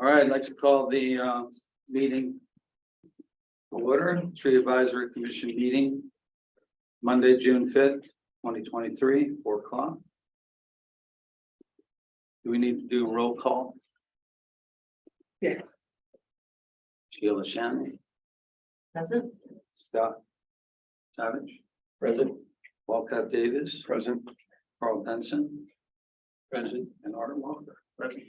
All right, I'd like to call the meeting to order, Tree Advisory Commission meeting, Monday, June 5th, 2023, 4 o'clock. Do we need to do a roll call? Yes. Sheila Shannon, Present. Scott Savage, Present. Walcott Davis, Present. Carl Benson, present, and Art Walker. Present.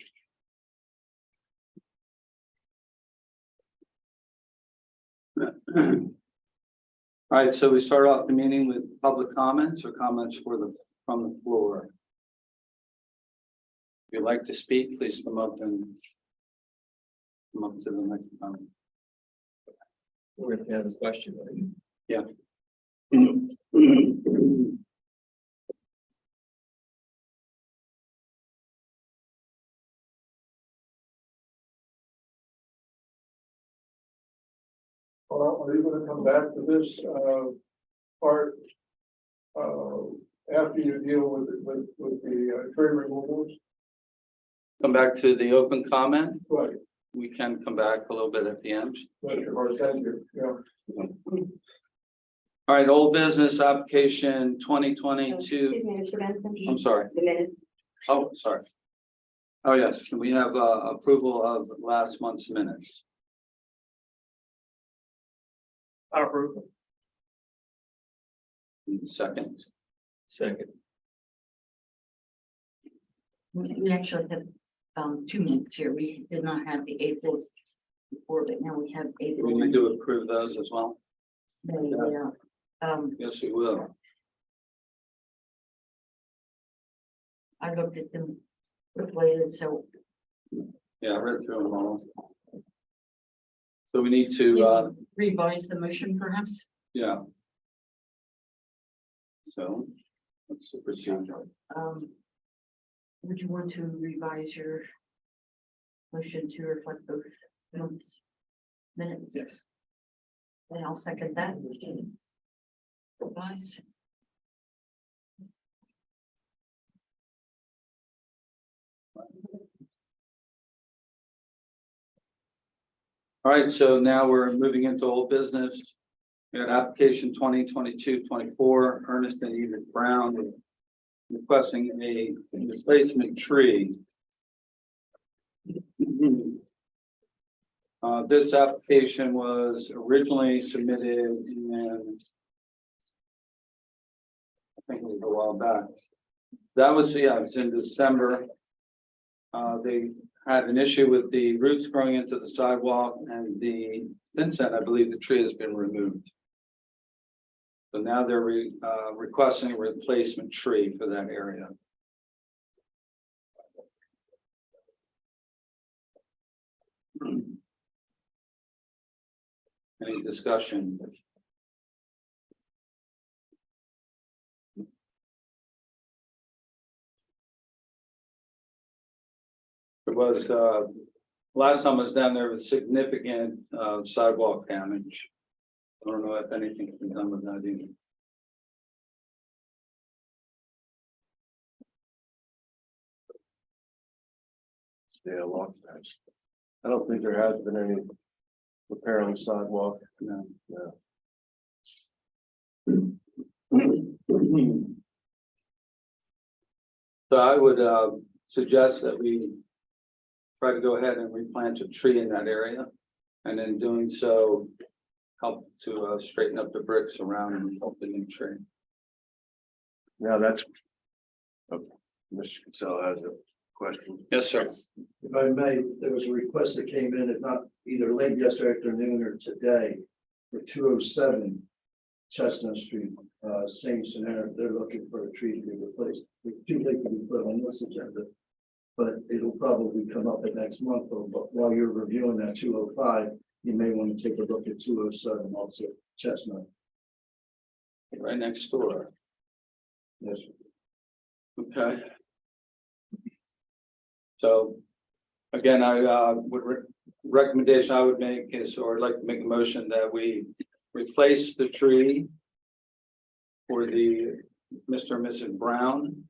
All right, so we start off the meeting with public comments or comments from the floor. If you'd like to speak, please come up to the microphone. We're going to have a question. Right? Yeah. Are you gonna come back to this, part, after you deal with the tree removals? Come back to the open comment. Right, We can come back a little bit at the end. Mr. Martensio, yeah. All right, old business application Excuse 2022. me, Mr. Benson. I'm sorry. The minutes. Oh, sorry. Oh, yes, can we have approval of last month's minutes? Approve. Second. Second. We actually have 2 minutes here. We did not have the April before, but now we have Do we April. need to approve those as well? Yeah. Yes, we will. I looked at them quickly, and so Yeah, I read through them all. So we need to, revise the motion perhaps. yeah. So, what's the procedure? Would you want to revise your motion to reflect both months minutes? Yes. And I'll second that. Revised. All right, so now we're moving into old business. We got application 2022-24, Ernest and Edith Brown requesting a replacement tree. This application was originally submitted in, I think it was a while back. That was, yeah, it was in December. They had an issue with the roots growing into the sidewalk, and since then, I believe the tree has been removed. So now they're requesting a replacement tree for that area. Any discussion? It was, last time I was down there was significant sidewalk damage. I don't know if anything's been done with that either. Yeah, long time. I don't think there has been any repair on the sidewalk. No. Yeah. So I would suggest that we try to go ahead and replant a tree in that area, and in doing so, help to straighten up the bricks around and help the new tree. Now that's. Mr. Cassell has a question. Yes, sir. If I may, there was a request that came in, if not either late yesterday afternoon or today, for 207 Chestnut Street, same scenario. They're looking for a tree to be replaced. It's too late to be put on this agenda, but it'll probably come up at next month. But while you're reviewing that 205, you may want to take a look at 207 also Chestnut. Right next door. Yes. Okay. So, again, I recommendation I would make is, or I'd like to make a motion that we replace the tree for the Mr. and Mrs. Brown,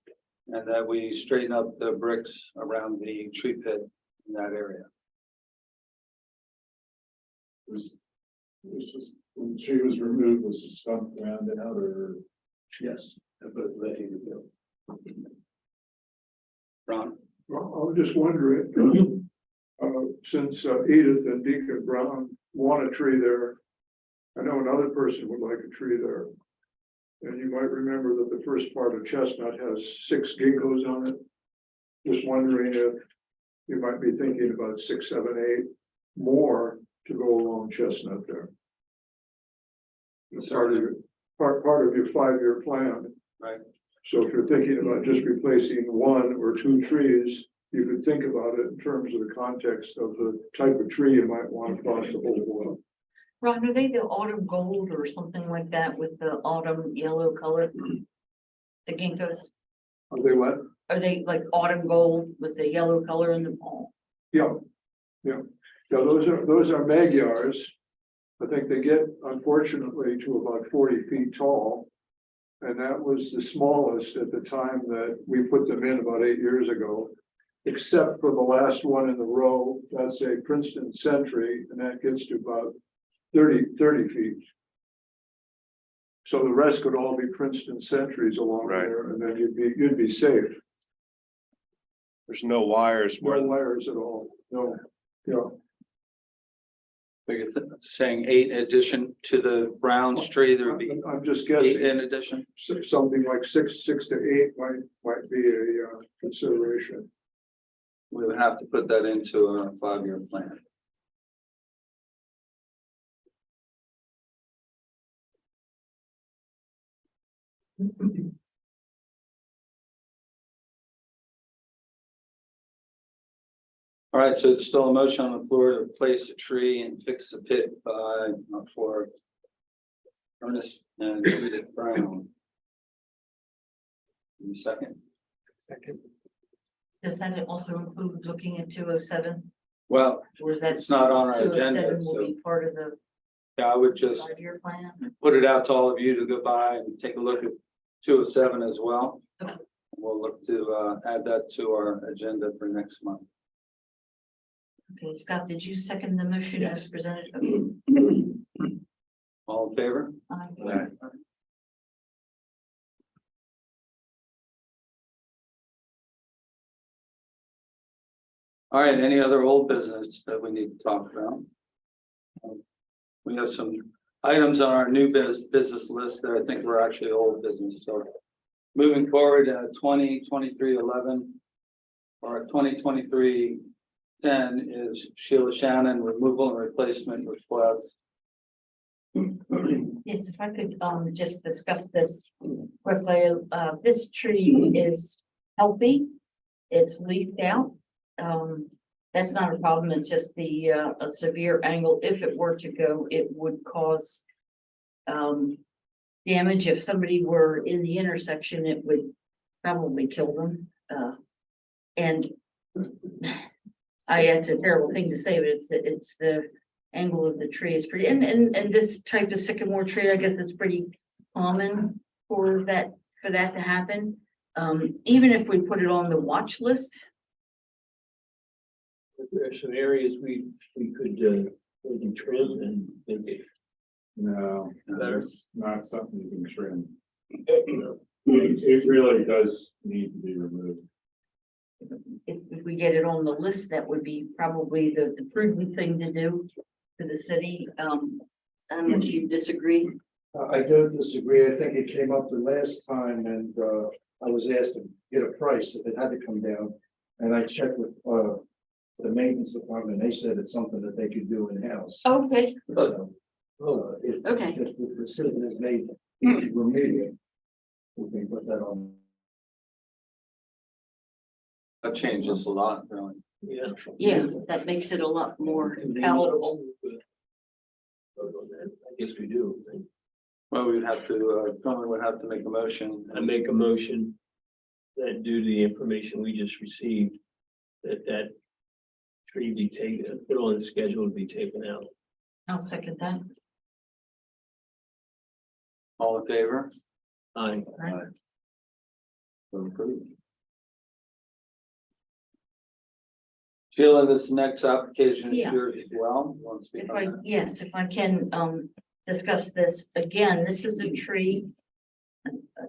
and that we straighten up the bricks around the tree pit in that area. When she was removed, was the stump ground out or? Yes, but ready to go. Ron? Well, I was just wondering, since Edith and Deacon Brown want a tree there, I know another person would like a tree there. And you might remember that the first part of Chestnut has 6 ginkgos on it. Just wondering if you might be thinking about 6, 7, 8 more to go along Chestnut there. It's part of your, part of your 5-year plan. Right. So if you're thinking about just replacing 1 or 2 trees, you could think about it in terms of the context of the type of tree you might want across the whole board. Ron, are they the autumn gold or something like that with the autumn yellow color? The ginkgos, Are they what? are they like autumn gold with the yellow color in the fall? Yeah, yeah, those are magyars. I think they get unfortunately to about 40 feet tall. And that was the smallest at the time that we put them in about 8 years ago. Except for the last one in the row, that's a Princeton Century, and that gets to about 30 feet. So the rest could all be Princeton Centuries along Right. there, and then you'd be safe. There's no wires No more than wires at all, no, yeah. Like it's saying 8 in addition to the Brown's tree, there would be I'm just 8 guessing, in addition. something like 6 to 8 might be a consideration. We would have to put that into a 5-year plan. All right, so it's still a motion on the floor to place a tree and fix the pit for Ernest and Edith Brown. Any second? Second. Does that also include looking at 207? Well, Or is that? it's not on our 207 agenda, will so be part of the yeah, I would just 5-year plan? put it out to all of you to go by and take a look at 207 as well. Okay. We'll look to add that to our agenda for next month. Okay, Scott, did you second the motion Yes. as presented? Okay. All in favor? Aye. All right, any other old business that we need to talk about? We have some items on our new business list that I think were actually old business, so. Moving forward, 2023-11 or 2023-10 is Sheila Shannon removal and replacement request. Yes, if I could just discuss this quickly. This tree is healthy. It's leafed out. That's not a problem. It's just the a severe angle. If it were to go, it would cause damage. If somebody were in the intersection, it would probably kill them. And it's a terrible thing to say, but it's the angle of the tree is pretty, and this type of sycamore tree, I guess it's pretty common for that to happen. Even if we put it on the watch list. There are some areas we could maybe trim and make it. No, that's not something you can trim. It It really does need to be removed. If we get it on the list, that would be probably the prudent thing to do for the city. Unless you disagree. I don't disagree. I think it came up the last time and I was asked to get a price if it had to come down. And I checked with the maintenance department. They said it's something that they could do in-house. Okay, So, Okay. If the decision is made, remedial, we can put that on. That changes a lot, really. Yeah. yeah, that makes it a lot more palatable. I guess we do. Well, we'd have to, someone would have to make a motion. I make a motion that due to the information we just received, that tree be taken, put on the schedule to be taken out. I'll second that. All in favor? Aye. So approved. Sheila, this next application is Yeah. yours as well. You want to speak If on I, that? yes, if I can, discuss this, again, this is a tree.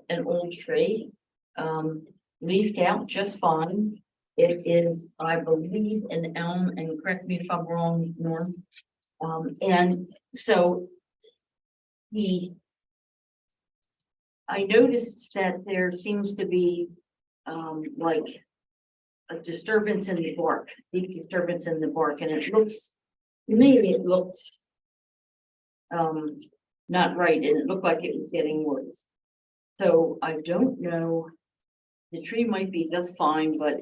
An old tree, leafed out just fine. It is, I believe, an elm, and correct me if I'm wrong, Norm. And so. I noticed that there seems to be, like. A disturbance in the bark, deep disturbance in the bark, and it looks, to me, it looked. Not right, and it looked like it was getting worse. So I don't know. The tree might be just fine, but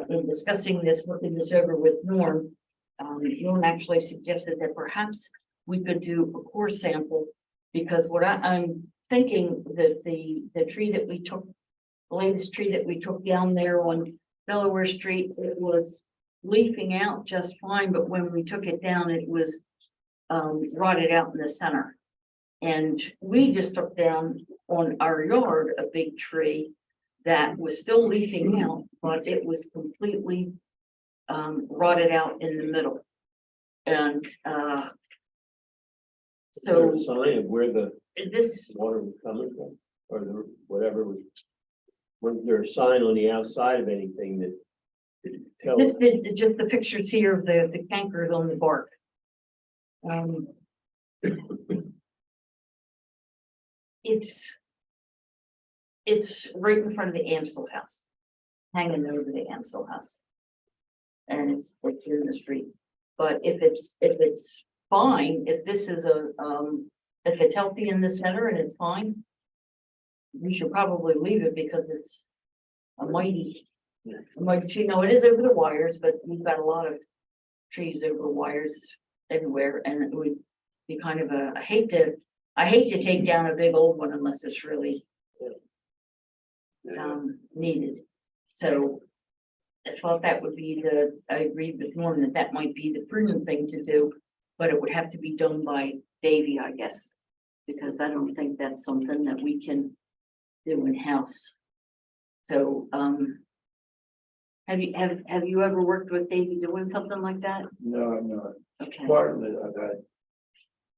in discussing this, looking this over with Norm. Norm actually suggested that perhaps we could do a core sample. Because what I'm thinking that the tree that we took, the latest tree that we took down there on Delaware Street, it was leafing out just fine, but when we took it down, it was rotted out in the center. And we just took down on our yard a big tree that was still leafing out, but it was completely rotted out in the middle. And So so a sign of where the this, water was coming from, or the, whatever was. Was there a sign on the outside of anything that could tell us? just the pictures here of the cankers on the bark. It's right in front of the Amstel house, hanging over the Amstel house. And it's in the street, but if it's fine, if this is if it's healthy in the center and it's fine. We should probably leave it because it's a mighty tree. No, it is over the wires, but we've got a lot of trees over the wires everywhere, and it would be kind of I hate to take down a big old one unless it's really needed. So I thought that would be I agreed with Norm that might be the prudent thing to do, but it would have to be done by Davy, I guess. Because I don't think that's something that we can do in-house. So, have you ever worked with Davy doing something like that? No, I'm not. Okay. Bartlett, I've had.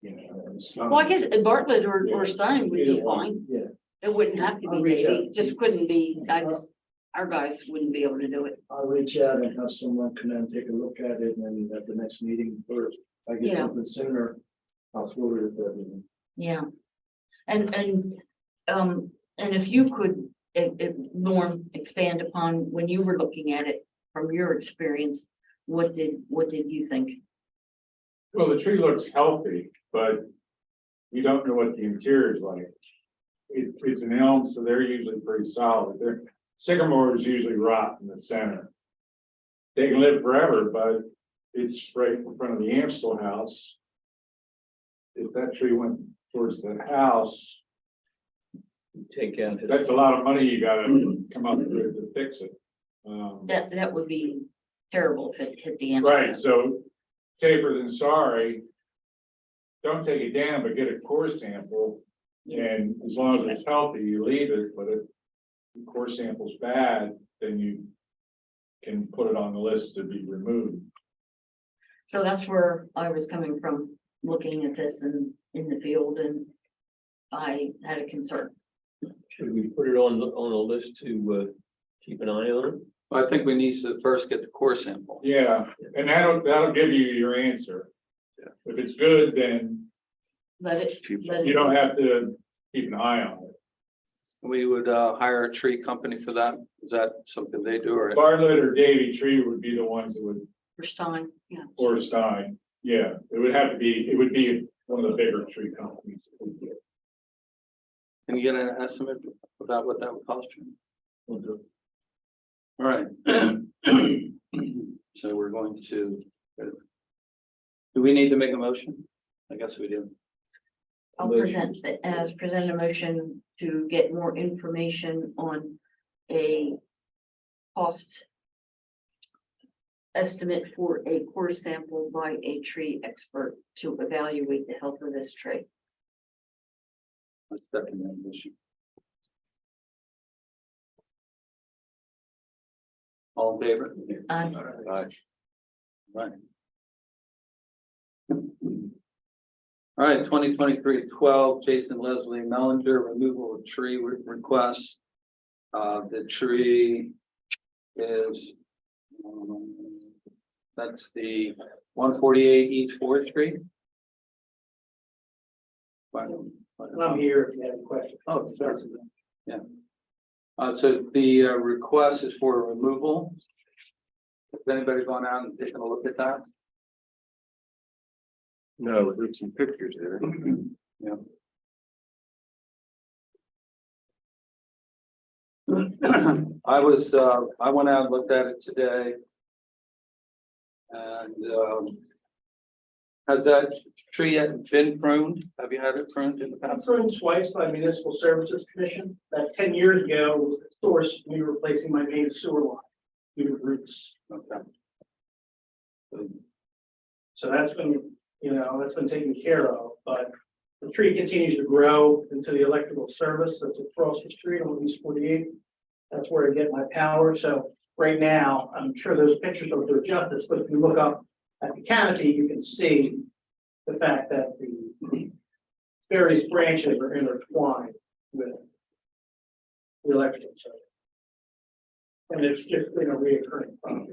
You know, and some. Well, I guess Bartlett or Stein would be Either one. fine. Yeah, It wouldn't have to I'll be reach Davy, out. it just couldn't be, our guys wouldn't be able to do it. I'll reach out and have someone come in and take a look at it, and then at the next meeting, or if I get Yeah. something sooner, I'll forward it to everyone. Yeah. And if you could, Norm, expand upon when you were looking at it from your experience, what did you think? Well, the tree looks healthy, but you don't know what the interior is like. It's an elm, so they're usually pretty solid. Sycamores usually rot in the center. They can live forever, but it's right in front of the Amstel house. If that tree went towards the house, Take out. that's a lot of money you gotta come up with to fix it. That would be terrible if it hit the end. Right, so safer than sorry. Don't take it down, but get a core sample. Yeah. And as long as it's healthy, you leave it, but if the core sample's bad, then you can put it on the list to be removed. So that's where I was coming from, looking at this in the field, and I had a concern. Should we put it on a list to keep an eye on it? I think we need to first get the core sample. Yeah, and that'll give you your answer. Yeah. If it's good, then Let it. you don't have to keep an eye on it. We would hire a tree company for that. Is that something they do or? Bartlett or Davy Tree would be the ones that would, For Stein, yeah. or Stein, yeah, it would be one of the bigger tree companies. Can you get an estimate about what that would cost you? We'll do All right. So we're going to. Do we need to make a motion? I guess we do. I'll present a motion to get more information on a cost estimate for a core sample by a tree expert to evaluate the health of this tree. Let's second that motion. All in favor? Aye. Aye. Right. All right, 2023-12, Jason Leslie Mellinger, removal of tree request. The tree is, that's the 148 East Fourth Street. I'm here if you have a question. Oh, sorry. Yeah. So the request is for removal. Has anybody gone out and taken a look at that? No, there's some pictures there. Yeah. I went out and looked at it today. And, has that tree yet been pruned? Have you had it pruned in the I've past? pruned twice by Municipal Services Commission. About 10 years ago was the source of me replacing my main sewer line due to roots. Okay. So that's been, that's been taken care of, but the tree continues to grow into the electrical service that's across the street on East 48. That's where I get my power. So right now, I'm sure those pictures don't do it justice, but if you look up at the canopy, you can see the fact that the various branches are intertwined with the electrical service. And it's just been a reoccurring problem.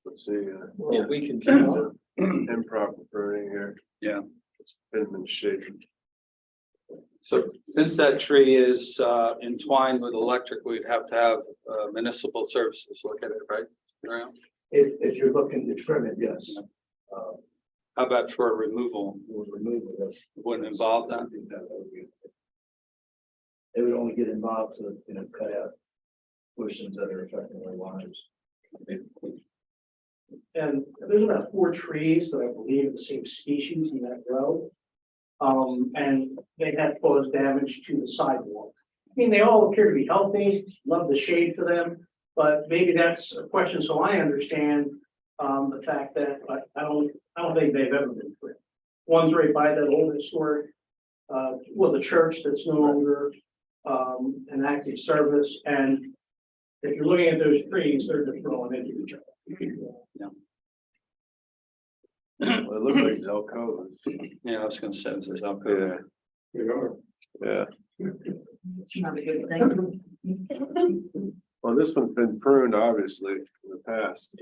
Let's see, Well, we can keep it. improper burning here. Yeah. It's been shaken. So since that tree is entwined with electric, we'd have to have municipal services look at it, right? Around. If you're looking to trim it, yes. How about for removal? We'll remove it. Wouldn't involve that? It would only get involved to, cut out portions that are affecting their lives. And there's about 4 trees that I believe are the same species in that row. And they have caused damage to the sidewalk. I mean, they all appear to be healthy, love the shade for them, but maybe that's a question, so I understand the fact that I don't think they've ever been free. One's right by that old historic, the church that's no longer an active service, and if you're looking at those trees, they're just growing into each other. Well, it looks like Zelco's. Yeah, I was gonna say this is Yeah, okay. They are. yeah. It's not a good thing. Well, this one's been pruned, obviously, in the past.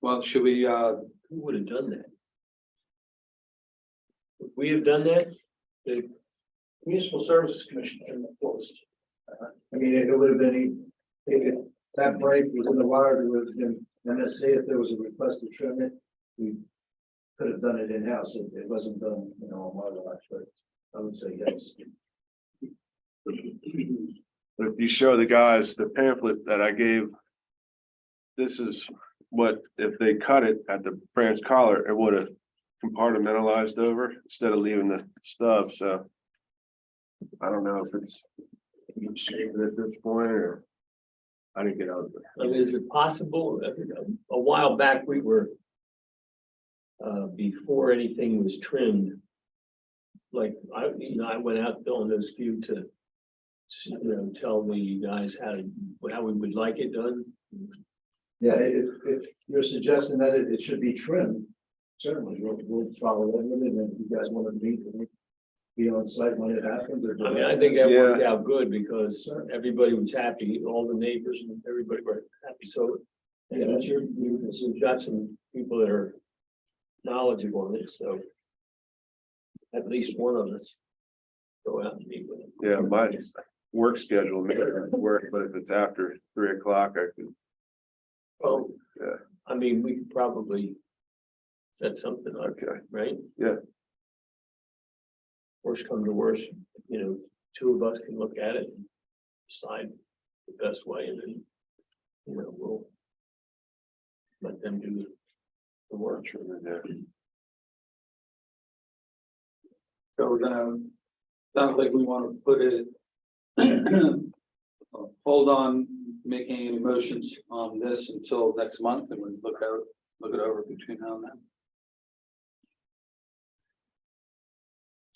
Well, should we Who would have done that? Would we have done that? The Municipal Services Commission can enforce. I mean, it would have been, if that break was in the wire, it would have been, MSC, if there was a request to trim it, we could have done it in-house. It wasn't done, on my watch, but I would say yes. But if you show the guys the pamphlet that I gave, this is what, if they cut it at the branch collar, it would have compartmentalized over instead of leaving the stub, so. I don't know if it's shaved at this point or. I didn't get out of I mean, is it possible, a while back, we were. Before anything was trimmed. Like, I went out filling those few to. Tell the guys how we would like it done. Yeah, if you're suggesting that it should be trimmed, certainly we'll follow that with it, and if you guys want to meet, we'll be on site when it happens. Or I mean, I think that worked out good because everybody was happy, all the neighbors and everybody were happy, so. Yeah, that's you've got some people that are knowledgeable on it, so. At least one of us go out and meet with them. Yeah, my work schedule makes it work, but if it's after 3 o'clock, I could. Well, Yeah. I mean, we could probably set something up, Okay, right? Yeah. Worst come to worst, 2 of us can look at it and decide the best way, and then, we'll let them do the work. yeah. So we're gonna, sounds like we want to put it. Hold on making any motions on this until next month, and we look it over between now and then.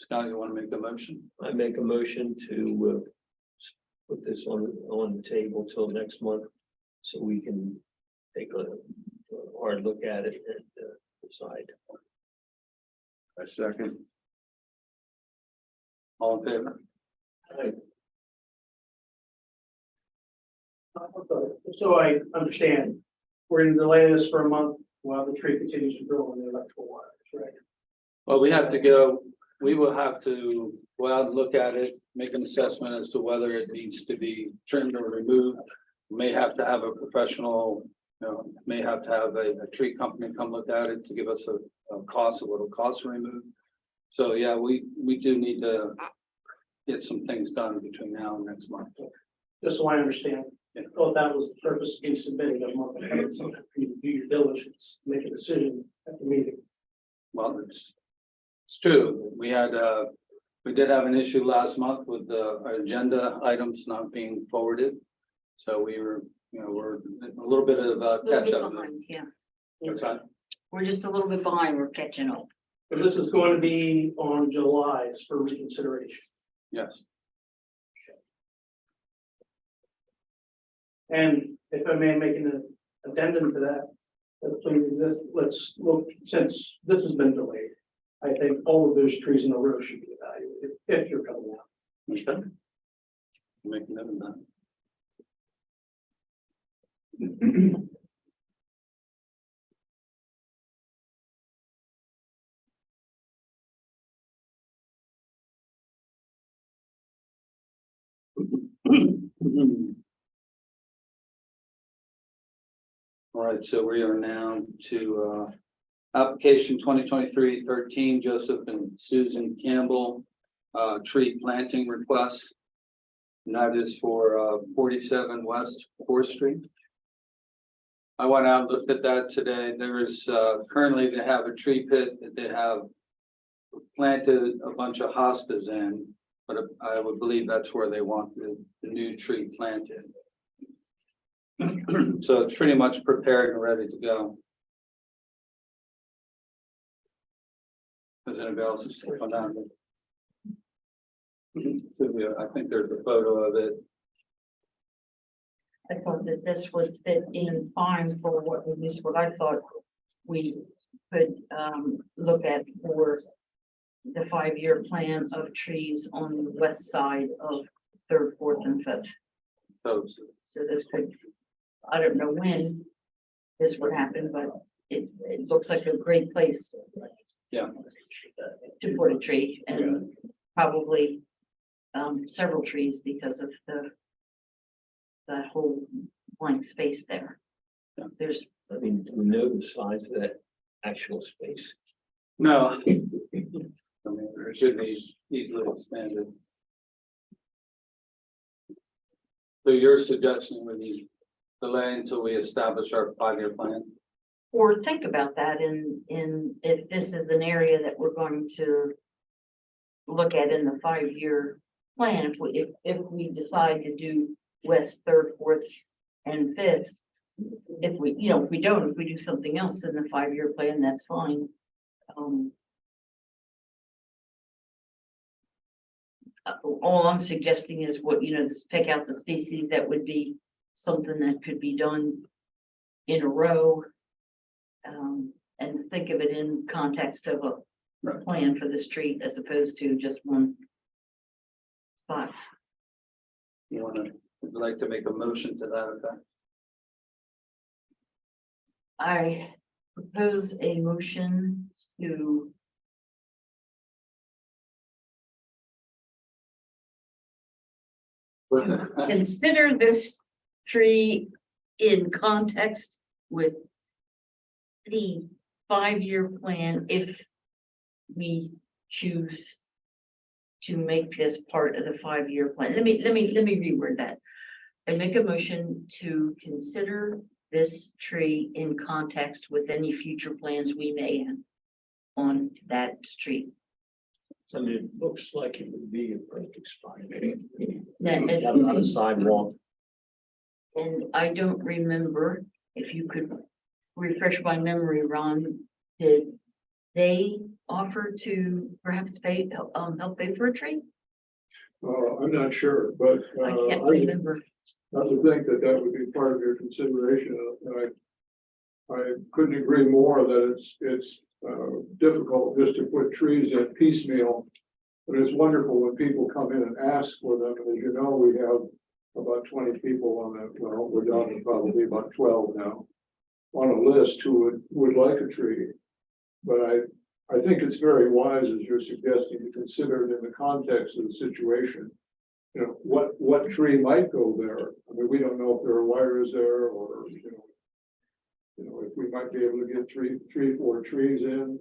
Scott, you want to make the motion? I make a motion to put this on the table till next month, so we can take a hard look at it and decide. I second. All in favor? So I understand, we're gonna delay this for a month while the tree continues to grow on the electrical wires, right? Well, we have to go, we will have to go out and look at it, make an assessment as to whether it needs to be trimmed or removed. May have to have a professional, may have to have a tree company come look at it to give us a cost of what it'll cost to remove. So, yeah, we do need to get some things done between now and next month. Just so I understand, I thought that was the purpose of being submitted a month ahead, so that you do your diligence, make a decision at the meeting. Well, it's true. We did have an issue last month with our agenda items not being forwarded. So we're a little bit of A little catch bit up. behind, yeah. What's that? We're just a little bit behind, we're catching up. But this is going to be on July's for reconsideration. Yes. And if I may make an addendum to that, please exist, let's look, since this has been delayed. I think all of those trees in a row should be evaluated if you're coming out. Okay. Make note of that. All right, so we are now to application 2023-13, Joseph and Susan Campbell, tree planting request. And that is for 47 West 4th Street. I went out and looked at that today. There is currently they have a tree pit that they have planted a bunch of hostas in, but I would believe that's where they want the new tree planted. So it's pretty much prepared and ready to go. Does anybody else stick on that? Sylvia, I think there's a photo of it. I thought that this would fit in fine for what, at least what I thought we could look at for the 5-year plan of trees on the west side of 3rd, 4th, and 5th. So this could, I don't know when this would happen, but it looks like a great place. Yeah. To put a tree and probably several trees because of the whole blank space there. Yeah. There's, I mean, do we know the size of that actual space? No. I mean, it should be easily expanded. So your suggestion would be delay until we establish our 5-year plan? or think about that in if this is an area that we're going to look at in the 5-year plan, if we decide to do west, 3rd, 4th, and 5th. If we do something else in the 5-year plan, that's fine. All I'm suggesting is just pick out the species that would be something that could be done in a row. And think of it in context of a plan for the street as opposed to just one spot. Would you like to make a motion to that effect? I propose a motion to consider this tree in context with the 5-year plan if we choose to make this part of the 5-year plan. Let me reword that. I make a motion to consider this tree in context with any future plans we may have on that street. I mean, it looks like it would be a perfect spot. That- Not a sidewalk. And I don't remember, if you could refresh my memory, Ron, did they offer to perhaps pay, help pay for a tree? I'm not sure, but, I can't I remember. would think that that would be part of your consideration. I couldn't agree more that it's difficult just to put trees in piecemeal. But it's wonderful when people come in and ask for them, and as you know, we have about 20 people on that, well, we're down to probably about 12 now. On a list who would like a tree. But I think it's very wise, as you're suggesting, to consider it in the context of the situation. You know, what tree might go there? I mean, we don't know if there are wires there or, if we might be able to get three, 4 trees in,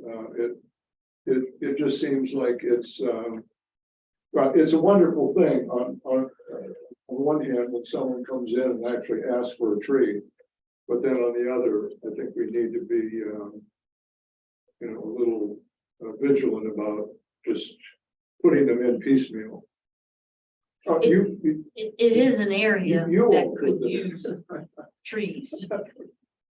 it just seems like it's a wonderful thing on one hand, when someone comes in and actually asks for a tree. But then on the other, I think we need to be, a little vigilant about just putting them in piecemeal. It is an area You that will could put them in. use trees.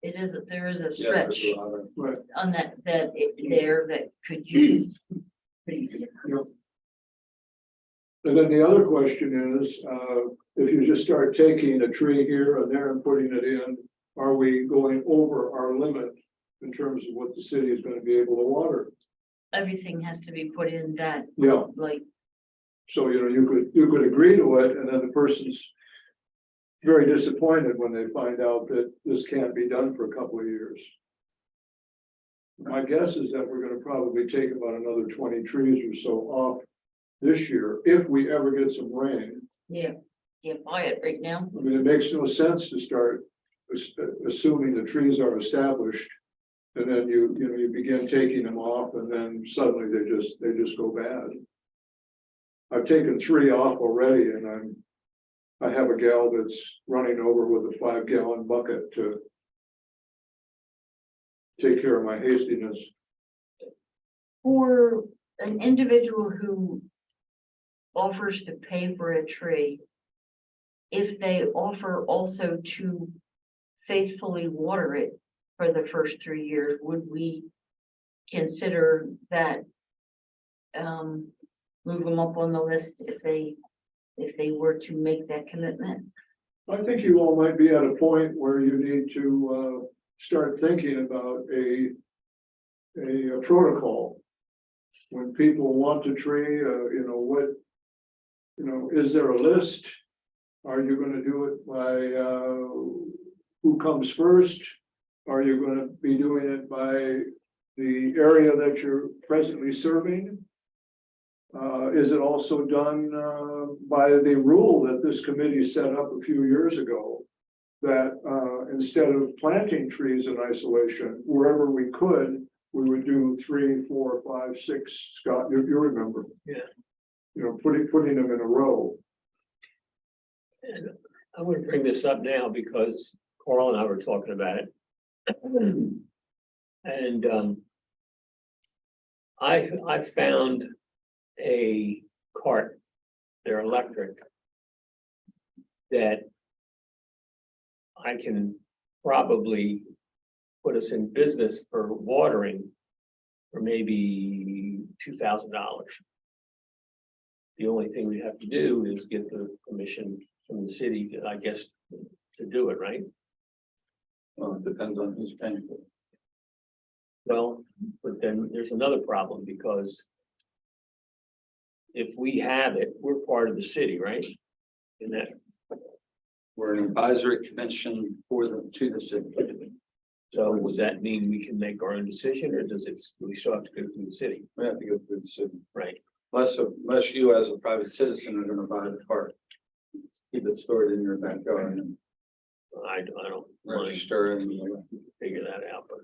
It is, there is a Yeah, there's stretch a lot of- Right. on that there that could use trees. And then the other question is, if you just start taking a tree here and there and putting it in, are we going over our limit in terms of what the city is going to be able to water? Everything has to be put in that, Yeah, like, so you could agree to it, and then the person's very disappointed when they find out that this can't be done for a couple of years. My guess is that we're gonna probably take about another 20 trees or so off this year, if we ever get some rain. yeah, can't buy it right now. I mean, it makes no sense to start assuming the trees are established. And then you begin taking them off, and then suddenly they just go bad. I've taken 3 off already, and I have a gal that's running over with a 5-gallon bucket to take care of my hastiness. For an individual who offers to pay for a tree, if they offer also to faithfully water it for the first 3 years, would we consider that? Move them up on the list if they were to make that commitment? I think you all might be at a point where you need to start thinking about a protocol. When people want a tree, is there a list? Are you gonna do it by who comes first? Are you gonna be doing it by the area that you're presently serving? Is it also done by the rule that this committee set up a few years ago? That instead of planting trees in isolation, wherever we could, we would do 3, 4, 5, 6, Scott, you remember? Yeah. Putting them in a row. And I want to bring this up now because Carl and I were talking about it. And I found a cart, they're electric, that I can probably put us in business for watering for maybe $2,000. The only thing we have to do is get the permission from the city, I guess, to do it, right? Well, it depends on who's paying for it. Well, but then there's another problem because if we have it, we're part of the city, right? In that, We're an advisory commission to the city. so would that mean we can make our own decision or do we still have to go through the city? We have to go through the city. Right. Unless you as a private citizen are gonna buy the cart. Keep it stored in your backyard and I don't mind register and. figure that out, but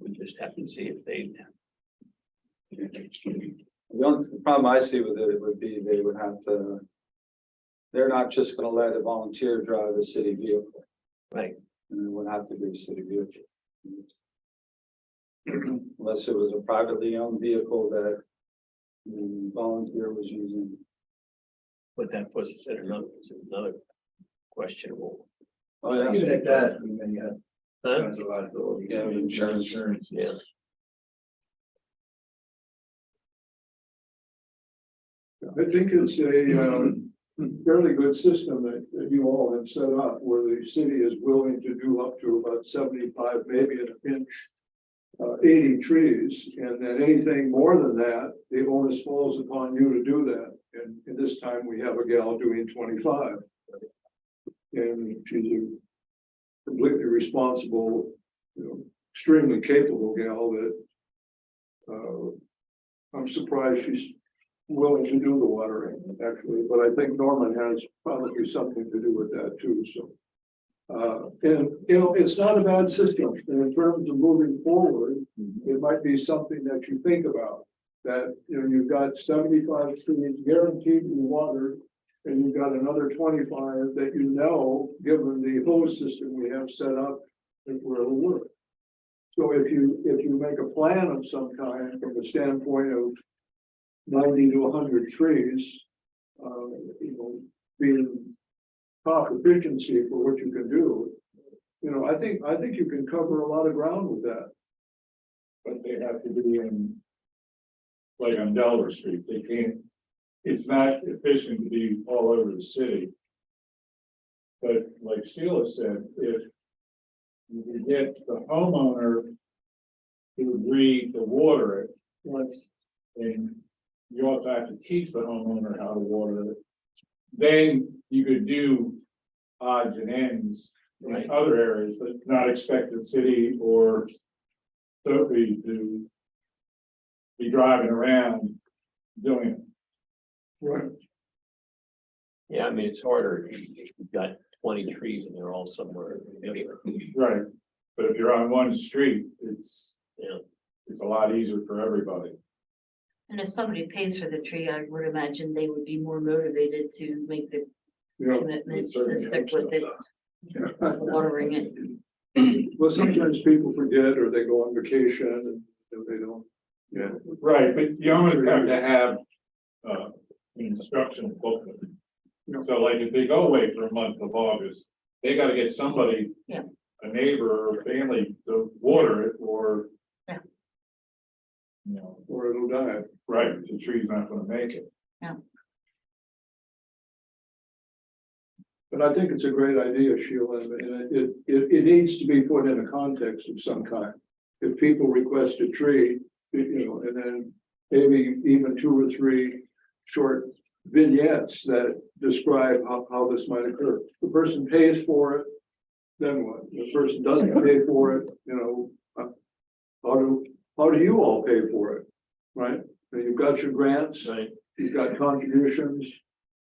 we just have to see if they. The only problem I see with it would be they would have to. They're not just gonna let a volunteer drive a city vehicle. Right. And it would have to be a city vehicle. Unless it was a privately owned vehicle that the volunteer was using. But that puts us in another questionable. Oh, Even yeah. at that, we may have Huh? That's a liability. Yeah, insurance. Yeah. I think it's a fairly good system that you all have set up where the city is willing to do up to about 75, maybe in a pinch. 80 trees, and then anything more than that, the onus falls upon you to do that. And this time we have a gal doing 25. And she's a completely responsible, extremely capable gal that. I'm surprised she's willing to do the watering, actually, but I think Norman has probably something to do with that too, so. And, it's not a bad system, and in terms of moving forward, it might be something that you think about. That, you've got 75 trees guaranteed to be watered, and you've got another 25 that given the hose system we have set up, it will work. So if you make a plan of some kind from the standpoint of 90 to 100 trees, being top efficiency for what you can do. I think you can cover a lot of ground with that. But they have to be in, like on Delaware Street, they can't, it's not efficient to be all over the city. But like Sheila said, if you could get the homeowner to agree to water it, and you also have to teach the homeowner how to water it, then you could do odds and ends in other areas, but not expect the city or Sophie to be driving around doing it. Right. Yeah, I mean, it's harder if you've got 20 trees and they're all somewhere. Right. But if you're on one street, Yeah. it's a lot easier for everybody. And if somebody pays for the tree, I would imagine they would be more motivated to make the commitment to stick with it, watering it. Well, sometimes people forget or they go on vacation and they don't. Yeah. Right, but you almost have to have an instruction booklet. So like if they go away for a month of August, they gotta get somebody. Yeah. A neighbor or family to water it or. Yeah. Or it'll die. Right, the tree's not gonna make it. But I think it's a great idea, Sheila, and it needs to be put in a context of some kind. If people request a tree, and then maybe even 2 or 3 short vignettes that describe how this might occur. The person pays for it, then what? The person doesn't pay for it, how do you all pay for it? Right? And you've got your grants, Right. you've got contributions,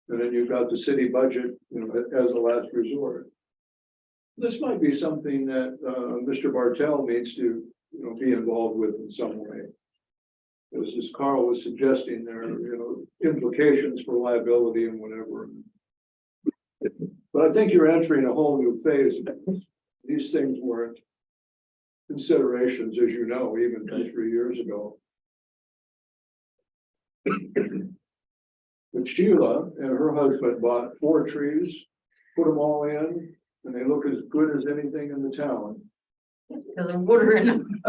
and then you've got the city budget, as a last resort. This might be something that Mr. Bartel needs to, be involved with in some way. As Carl was suggesting, there are, implications for liability and whatever. But I think you're entering a whole new phase. These things weren't considerations, as you know, even 2 or 3 years ago. But Sheila and her husband bought 4 trees, put them all in, and they look as good as anything in the town. Because they're watering them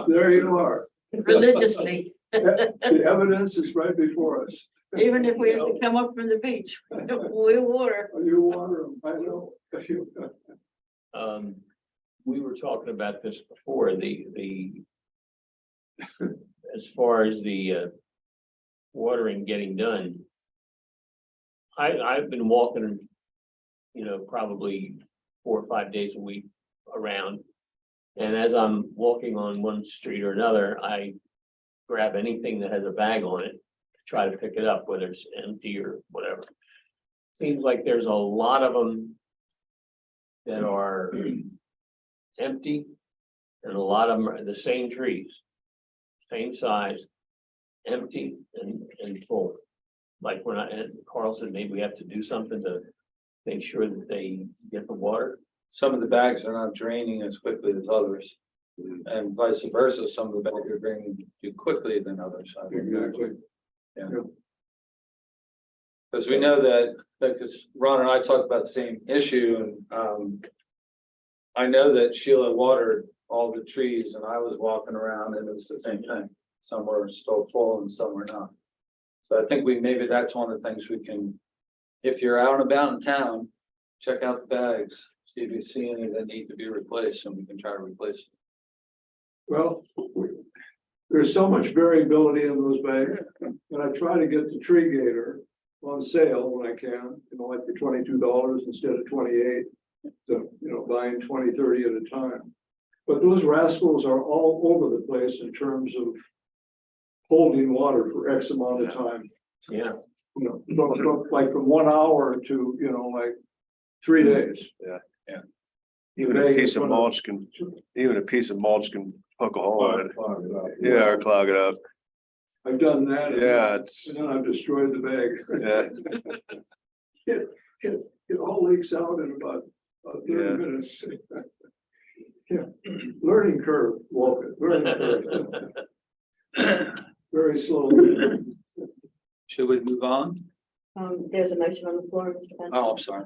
There you are. religiously, The evidence is right before us. even if we have to come up from the beach, we water. You water them, I know. We were talking about this before, as far as the watering getting done. I've been walking, probably 4 or 5 days a week around. And as I'm walking on one street or another, I grab anything that has a bag on it, try to pick it up, whether it's empty or whatever. Seems like there's a lot of them that are empty, and a lot of them are the same trees, same size, empty and full. Like and Carl said, maybe we have to do something to make sure that they get the water. Some of the bags are not draining as quickly as others. And vice versa, some of the bags are draining too quickly than others. Exactly. Yeah. Because we know that, because Ron and I talked about the same issue and I know that Sheila watered all the trees and I was walking around and it was the same thing. Some were still full and some were not. So I think maybe that's one of the things we can, if you're out and about in town, check out the bags, see if you see any that need to be replaced and we can try to replace them. Well, there's so much variability in those bags, and I try to get the tree gator on sale when I can, like for $22 instead of 28. So, buying 20, 30 at a time. But those rascals are all over the place in terms of holding water for X amount of time. Yeah. Like from 1 hour to, like 3 days. Even a piece of mulch can poke a hole in it. Yeah, or clog it up. I've done that. Yeah, it's, And then I've destroyed the bag. yeah, It all leaks out in about 30 Yeah. minutes. Yeah, learning curve, Walker, learning curve. Very slowly. Should we move on? There's a motion on the floor, Mr. Benson. Oh, I'm sorry.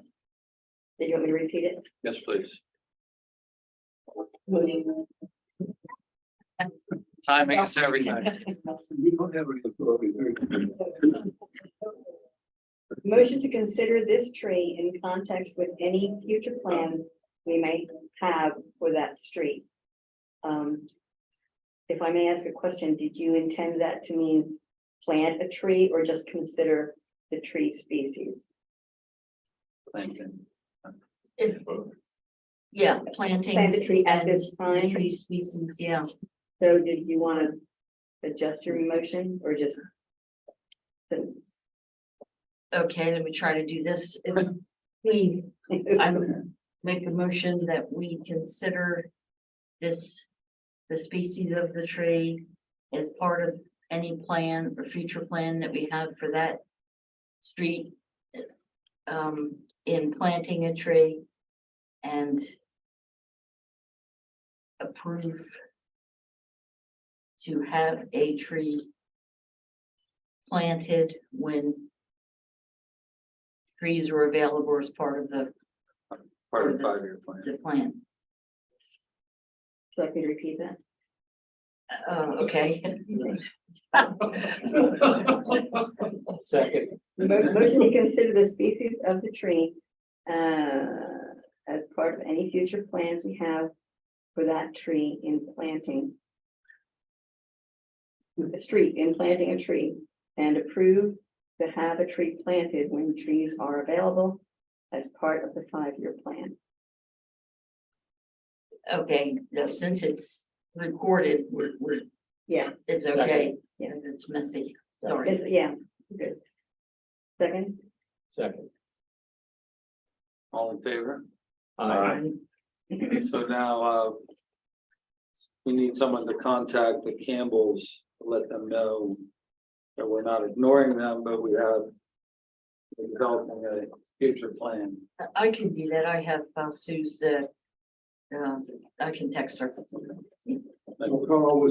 Did you want me to repeat it? Yes, please. Voting. Timing is everything. You don't have any authority. Motion to consider this tree in context with any future plans we may have for that street. If I may ask a question, did you intend that to mean plant a tree or just consider the tree species? Thank you. If, yeah, planting. Plant the tree at and this time. Tree species, yeah. So did you want to adjust your motion or just? Okay, let me try to do this. I make a motion that we consider this, the species of the tree as part of any plan or future plan that we have for that street. In planting a tree and approve to have a tree planted when trees are available as part of the Part of the this- 5-year plan. the plan. So I can repeat that. Okay. Second. Motion to consider the species of the tree as part of any future plans we have for that tree in planting. The street, in planting a tree, and approve to have a tree planted when trees are available as part of the 5-year plan. Okay, now since it's recorded, we're, Yeah, it's okay. Yeah. It's messy, sorry. yeah, good. Second, Second. All in favor? Aye. So now, we need someone to contact the Campbells, to let them know that we're not ignoring them, but we have we're developing a future plan. I can do that. I have Sue's, I can text her. Well, Carl,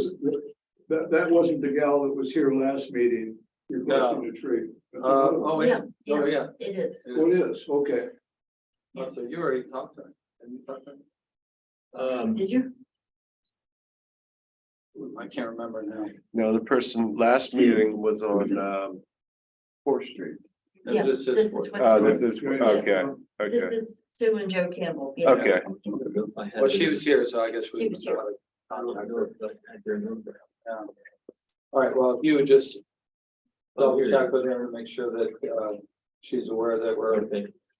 that wasn't the gal that was here last meeting requesting a tree. Oh, yeah, oh, yeah. It is. Oh, it is, okay. Oh, so you already talked to her. Didn't you talk to her? Did you? I can't remember now. no, the person last meeting was on, 4th Street. Yeah, This this is is what- Oh, this, okay, This okay, is Sue and Joe Campbell. yeah. okay. Well, she was here, so I guess we. She was here. Contact her. Yeah. All right, well, if you would just double check with her and make sure that she's aware that we're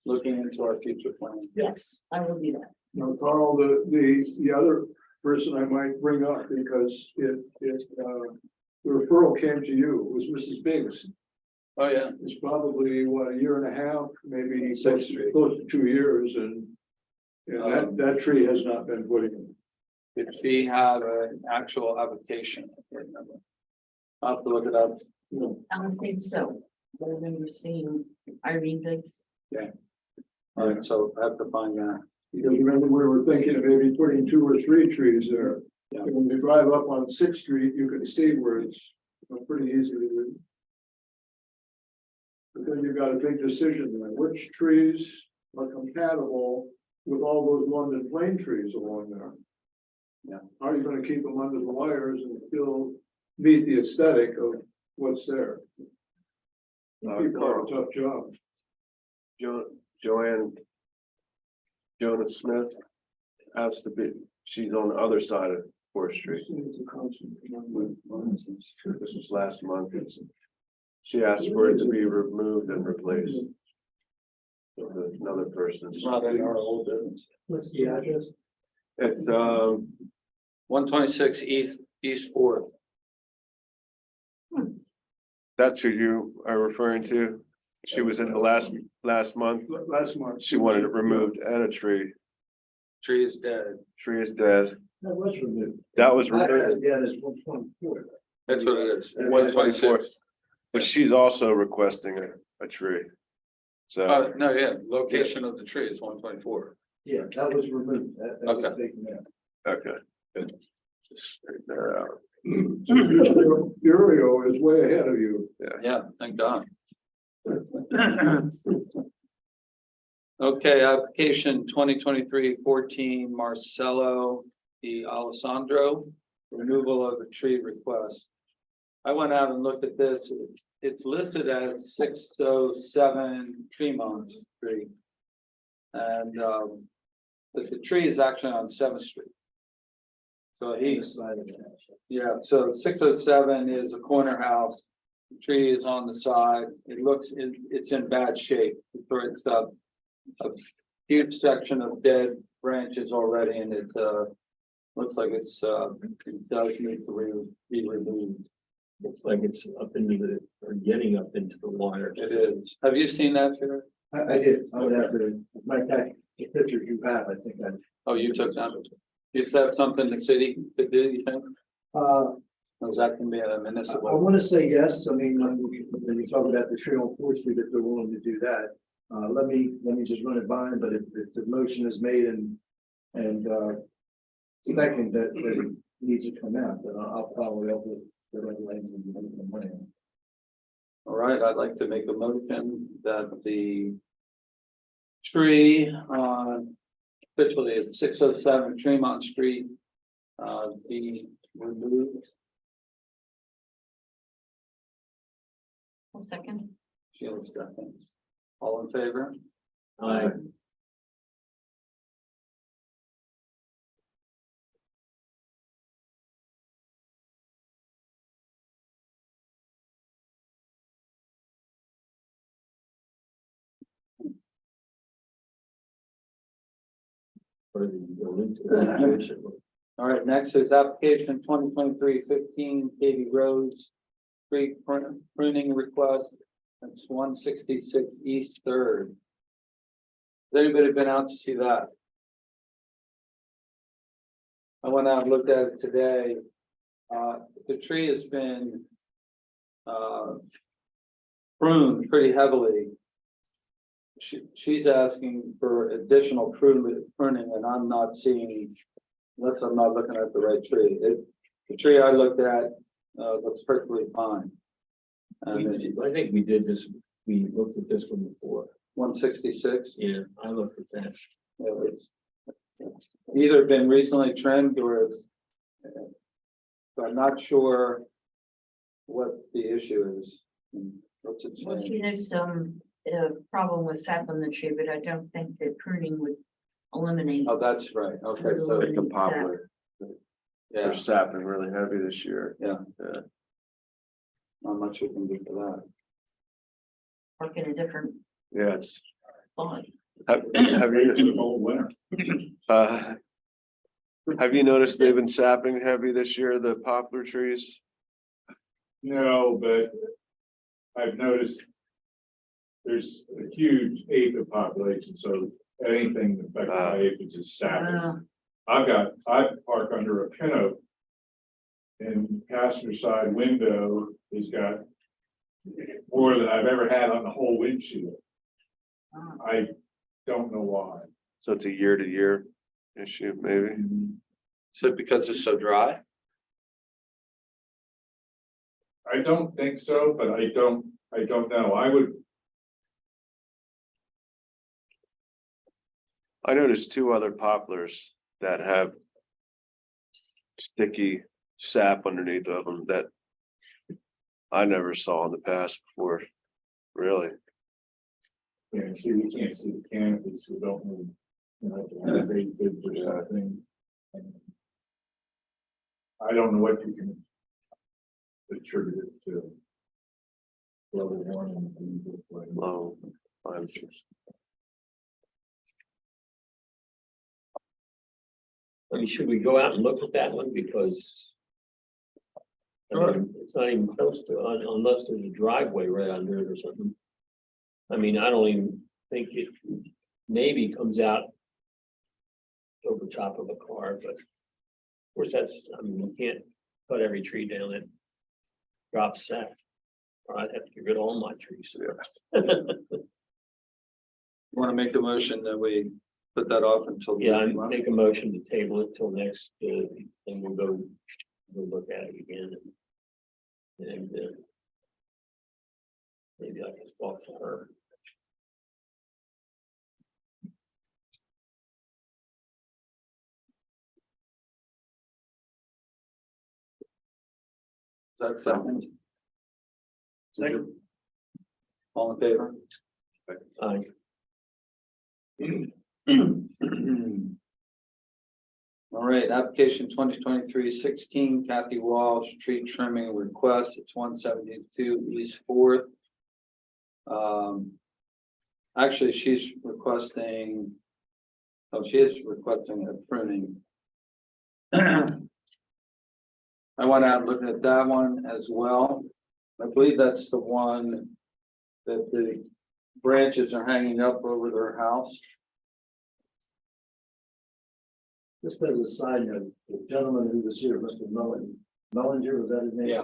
looking into our future plan. Yes, I will do that. Now, Carl, the other person I might bring up, because the referral came to you, was Mrs. Biggs. Oh, yeah. It's probably, what, 1.5 years, maybe Sixth Street. close to 2 years, and that tree has not been put in. Did she have an actual application? I can't remember. I'll have to look it up. I don't think so. I remember seeing Irene Biggs. All right, so I have to find that. Because remember, we were thinking of maybe putting 2 or 3 trees there. Yeah. And when you drive up on 6th Street, you can see where it's pretty easy to do. But then you've got a big decision there, which trees are compatible with all those London plane trees along there. Yeah. How are you gonna keep them under the wires and still meet the aesthetic of what's there? People are a tough job. Joanne. Jonah Smith has to be, she's on the other side of Fourth Street. This was last month. She asked for it to be removed and replaced. So there's another person. It's not in our old business. What's the address? It's, 126 East Fourth. that's who you are referring to. She was in the last month. Last month. She wanted it removed and a tree. Tree is dead. Tree is dead. That was removed. That was That removed. again is 124. That's what it is. 124. But she's also requesting a tree. So, No, yeah, location of the tree is 124. Yeah, that was removed. That was Okay. taken out. okay. Good. Just straighten that out. Furio is way ahead of you. Yeah, thank God. Okay, application 2023-14 Marcelo de Alessandro, removal of a tree request. I went out and looked at this. It's listed as 607 Tremont Street. And but the tree is actually on 7th Street. So he's, yeah, so 607 is a corner house. The tree is on the side. It looks, it's in bad shape. It's got a huge section of dead branches already, and it looks like it does need to be removed. Looks like it's up into the, or getting up into the wire. It is. Have you seen that, Jerry? I did. I would have to, my the pictures you have, I think I. Oh, you took that. Is that something the city could do, you think? Or is that can be a I municipal? want to say yes. I mean, when you talk about the tree on Fourth Street, if they're willing to do that, let me just run it by them. But if the motion is made and second that it needs to come out, then I'll follow it up with the regulations and the money. All right, I'd like to make a motion that the tree officially at 607 Tremont Street be removed. One second. Sheila seconds. All in favor? Aye. Or did you go into it? All right, next is application 2023-15 Katy Rose Street pruning request. That's 166 East Third. Has anybody been out to see that? I went out and looked at it today. The tree has been pruned pretty heavily. She's asking for additional pruning, and I'm not seeing, unless I'm not looking at the right tree. The tree I looked at looks perfectly fine. And I think we did this, we looked at this one before. 166, Yeah, I looked at that. it's either been recently trimmed or it's. So I'm not sure what the issue is. What's it Well, saying? there's some problem with sap on the tree, but I don't think that pruning would eliminate. Oh, that's right. Okay, so Like a poplar. yeah, They're sapping really heavy this year. not much we can do for that. Work in a different Yeah, it's. spot. Have you noticed they've been sapping heavy this year, the poplar trees? No, but I've noticed there's a huge aphid population, so anything affected by aphids is sapping. I park under a pin oak. And passenger side window has got more than I've ever had on the whole windshield. I don't know why. So it's a year to year issue, maybe. So because it's so dry? I don't think so, but I don't know. I noticed two other poplars that have sticky sap underneath of them that I never saw in the past before, really. Yeah, see, we can't see the canopies, so we don't move. You know, the big picture kind of thing. I don't know what you can attribute it to. Level one and two, like, Low. I'm I mean, should we go out and look at that one because? I mean, it's not even close to, unless there's a driveway right under it or something. I mean, I don't even think it maybe comes out over top of a car, but of course that's, I mean, you can't cut every tree down that drops sap. Or I'd have to get rid of all my trees. Want to make a motion that we put that off until. Yeah, I make a motion to table it till next, and we'll look at it again. And maybe I can talk to her. Is that second? Second. All in favor? Aye. All right, application 2023-16, Kathy Walsh, tree trimming request, it's 172 East Fourth. Actually, she's requesting, oh, she is requesting a pruning. I went out and looked at that one as well. I believe that's the one that the branches are hanging up over their house. Just as a side note, the gentleman who was here, Mr. Mellinger, was that his name? Yeah.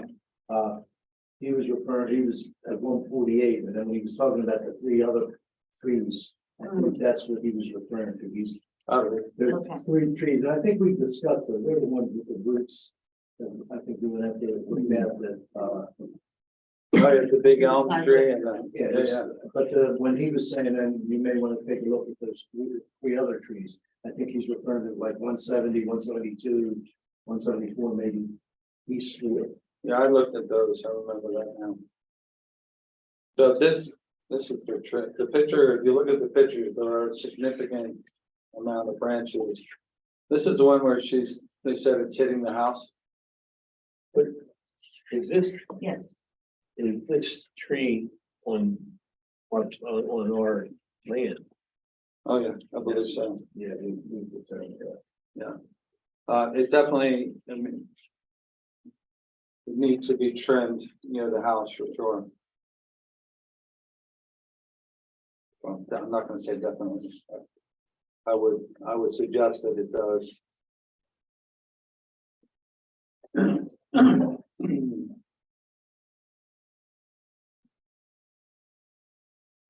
He was referring, he was at 148, and then when he was talking about the three other trees, I think that's what he was referring to. There's Okay. three trees, and I think we discussed them, they're the ones with the roots. And I think we went out there, we met that, Right, the big elm tree and but when he was saying, then you may want to take a look at those three other trees. I think he's referring to like 170, 172, 174, maybe East Fourth. Yeah, I looked at those, I remember that now. So this is the trick, the picture, if you look at the pictures, there are a significant amount of branches. This is the one where they said it's hitting the house. Is Yes, this tree on our land? Oh, yeah, I believe so. Yeah, It definitely, I mean, it needs to be trimmed near the house for sure. Well, I'm not gonna say definitely. I would suggest that it does.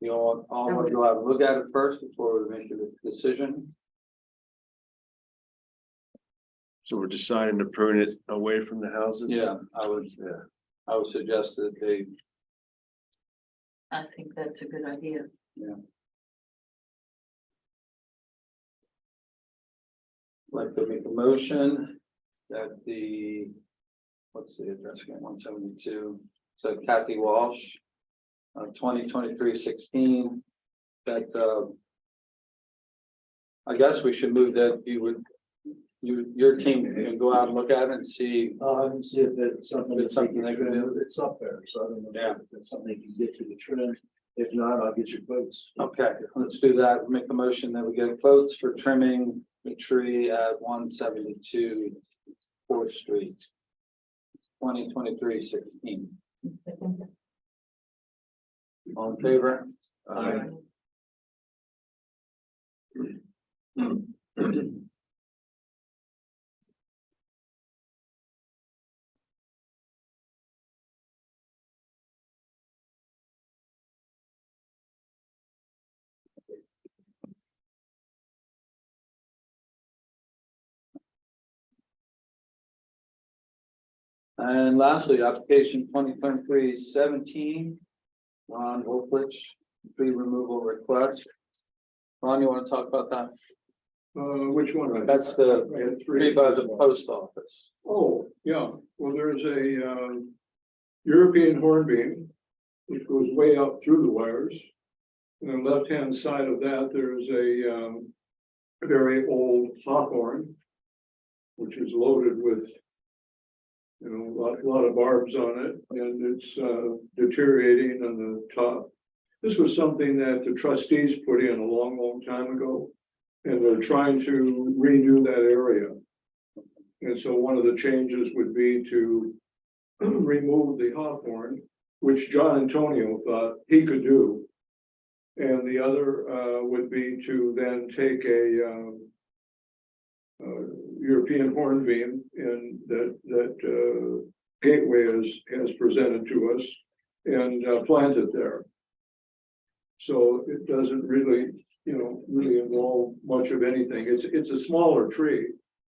You all want to go out and look at it first before we make a decision? So we're deciding to prune it away from the houses? Yeah, I would suggest that they, I think that's a good idea. like to make a motion that what's the address again, 172, so Kathy Walsh. 2023-16, that I guess we should move that your team can go out and look at it and see. and see if it's something. It's something they can do. It's up there, so I don't know. Yeah. If it's something they can get to the trim. If not, I'll get your quotes. Okay, let's do that. Make a motion that we get quotes for trimming the tree at 172 4th Street. 2023-16. All in favor? Aye. And lastly, application 2023-17. Ron Wolflich, tree removal request. Ron, you want to talk about that? Which one? That's the I had tree by the post office. Oh, yeah, well, there's a, European hornbeam, which goes way up through the wires. And on the left-hand side of that, there's a very old hawthorn, which is loaded with, you know, a lot of barbs on it, and it's deteriorating on the top. This was something that the trustees put in a long, long time ago, and they're trying to redo that area. And so one of the changes would be to remove the hawthorn, which John Antonio thought he could do. And the other would be to then take a European hornbeam and that Gateway has presented to us and plant it there. So it doesn't really, you know, really involve much of anything. It's a smaller tree.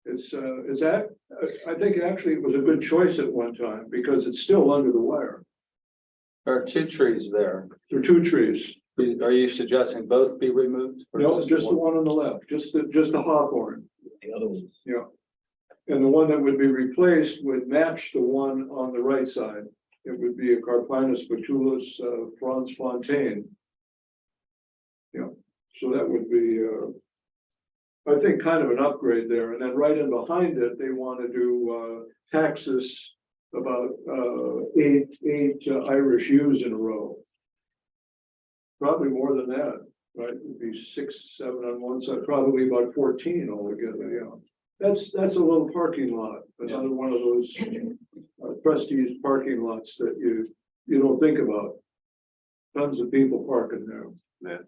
I think actually it was a good choice at one time because it's still under the wire. There are two trees there. There are two trees. Are you suggesting both be removed? or No, just the one? one on the left, just the hawthorn. The other ones. Yeah. And the one that would be replaced would match the one on the right side. It would be a Carpinus betulus Franz Fontaine. Yeah, so that would be, I think, kind of an upgrade there. And then right in behind it, they want to do taxus about eight Irish U's in a row. Probably more than that, right? It'd be 6, 7 on one side, probably about 14 altogether, yeah. That's a little parking lot, another one of those trustees parking lots that you don't think about. Tons of people parking there.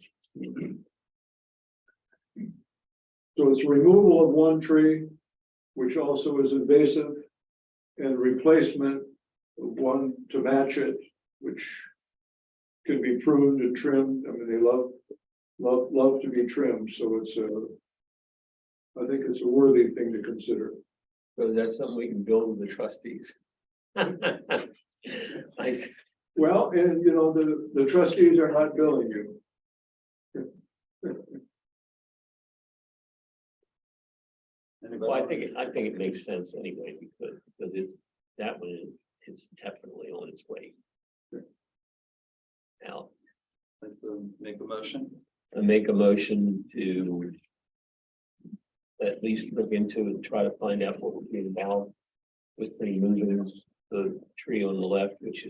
So it's removal of one tree, which also is invasive, and replacement of one to match it, which can be pruned and trimmed. I mean, they love to be trimmed, so it's I think it's a worthy thing to consider. So that's something we can build with the trustees. Well, and you know, the trustees are not billing you. Well, I think it makes sense anyway, because that one is definitely on its way. Now, Make a motion. I make a motion to at least look into and try to find out what would be involved with removing the tree on the left, which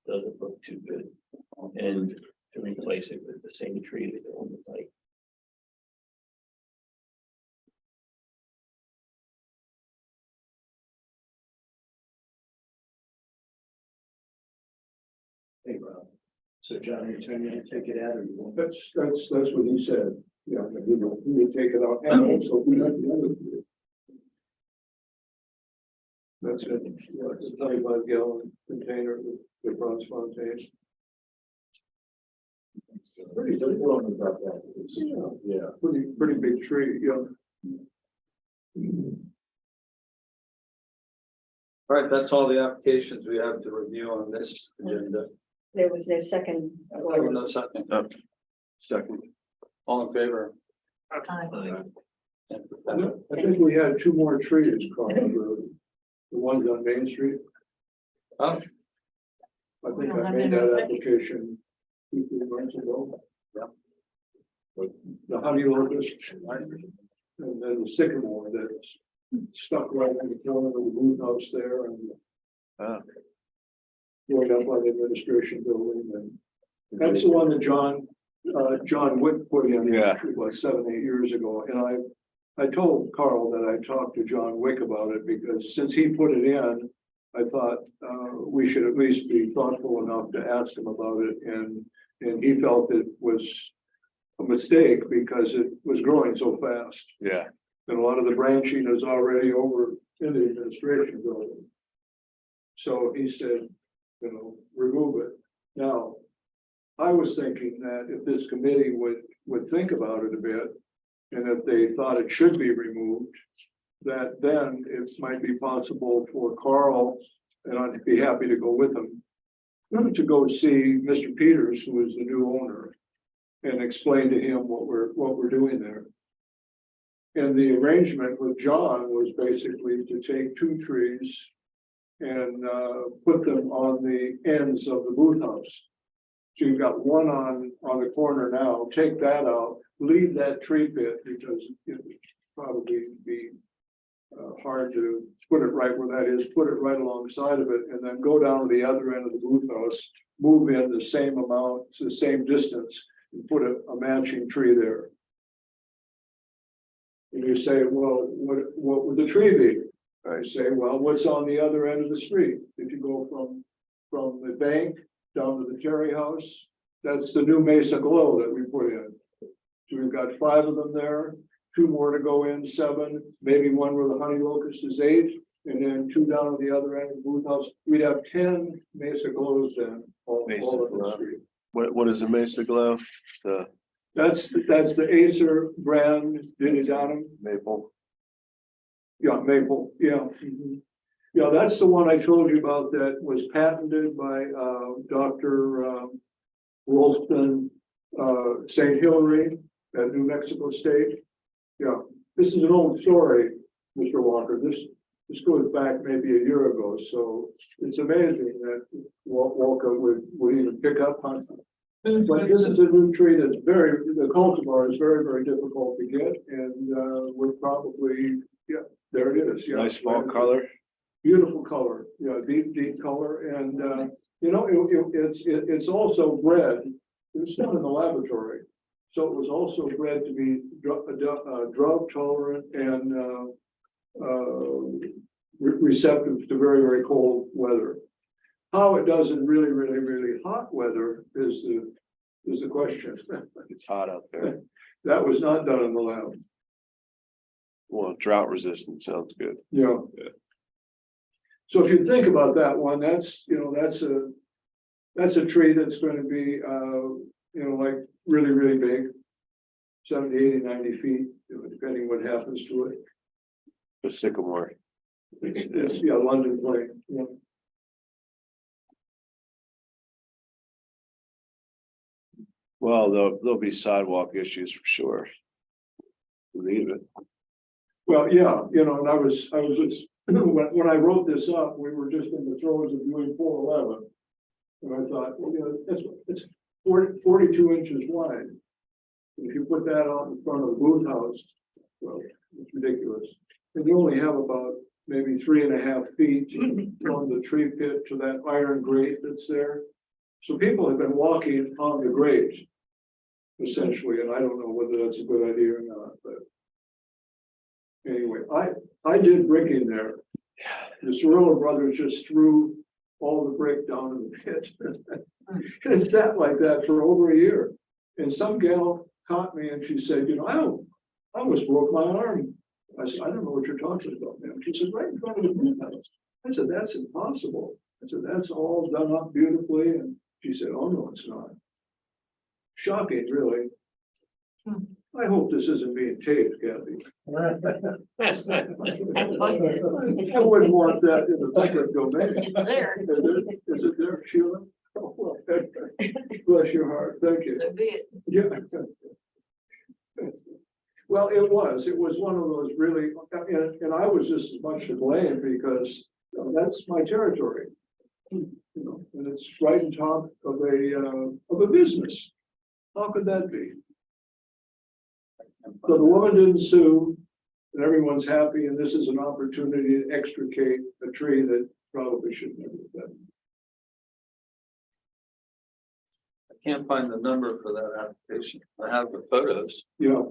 doesn't look too good, and to replace it with the same tree that's on the site. Hey, Rob. So John, you're telling me to take it out or you won't? That's what he said. Yeah, we take it out and also we like the other two. That's it. Yeah, it's a 25-gallon container with the Franz Fontaine. Pretty big one about that. Yeah, pretty big tree, yeah. All right, that's all the applications we have to review on this agenda. There was no second. No second. Second. All in favor? Aye. I think we had two more trees, Carl, the ones on Main Street. Oh, I We think don't I have made any that more. application 2-3 months ago. Yeah. The honey locust, and then the sycamore that's stuck right in the corner of the boot house there and going up by the administration building, and that's the one that John Wick put in. Yeah. Like 7-8 years ago, and I told Carl that I talked to John Wick about it, because since he put it in, I thought we should at least be thoughtful enough to ask him about it, and he felt it was a mistake because it was growing so fast. Yeah. And a lot of the branching is already over in the administration building. So he said, you know, remove it. Now, I was thinking that if this committee would think about it a bit, and if they thought it should be removed, that then it might be possible for Carl, and I'd be happy to go with him, to go see Mr. Peters, who is the new owner, and explain to him what we're doing there. And the arrangement with John was basically to take 2 trees and put them on the ends of the booth house. So you've got one on the corner now, take that out, leave that tree pit because it would probably be hard to put it right where that is, put it right alongside of it, and then go down to the other end of the booth house, move in the same amount, the same distance, and put a matching tree there. And you say, well, what would the tree be? I say, well, what's on the other end of the street? If you go from the bank down to the Terry House, that's the new Mesa Glow that we put in. So we've got 5 of them there, 2 more to go in, 7, maybe 1 where the honey locust is 8, and then 2 down at the other end of the booth house. We'd have 10 Mesa Glows then, all Mesa over the Glow. street. What is the Mesa Glow? The That's the Acer brand, Dinny maple? Yeah, maple, yeah. Yeah, that's the one I told you about that was patented by Dr. Rolston, St. Hilary at New Mexico State. Yeah, this is an old story, Mr. Walker. This goes back maybe a year ago, so it's amazing that Walker would even pick up on it. But this is a new tree that's the cultivar is very, very difficult to get, and we're probably, yeah, there it is. Yeah, Nice fall color. Beautiful color, yeah, deep color, and it's also bred. It's done in the laboratory, so it was also bred to be drought tolerant and receptive to very, very cold weather. How it does in really, really, really hot weather is the question. It's hot out there. That was not done in the lab. Well, drought resistant sounds good. Yeah. So if you think about that one, that's a tree that's going to be, like really, really big. 70, 80, 90 feet, depending what happens to it. The sycamore. It's London plane, yeah. Well, there'll be sidewalk issues for sure. Believe it. Well, yeah, and I was just, when I wrote this up, we were just in the throes of doing 411. And I thought, well, it's 42 inches wide. If you put that out in front of the booth house, well, it's ridiculous. And you only have about maybe 3.5 feet from the tree pit to that iron grate that's there. So people have been walking on the grate, essentially, and I don't know whether that's a good idea or not, but anyway, I did bricking there. The Cirillo brothers just threw all the brick down in the pit. And it sat like that for over a year. And some gal caught me and she said, I almost broke my arm. I said, I don't know what you're talking about, man. She said, right in front of the booth house. I said, that's impossible. I said, that's all done up beautifully. And she said, oh, no, it's not. Shocking, really. I hope this isn't being taped, Kathy. I wouldn't want that in the public domain. It's there. Is it there, Sheila? Oh, well, bless your heart, thank you. So be it. Yeah. Well, it was one of those really, and I was just as much to blame because that's my territory. And it's right on top of a business. How could that be? So the woman didn't sue, and everyone's happy, and this is an opportunity to extricate a tree that probably should never have been. I can't find the number for that application. I have the photos. Yeah,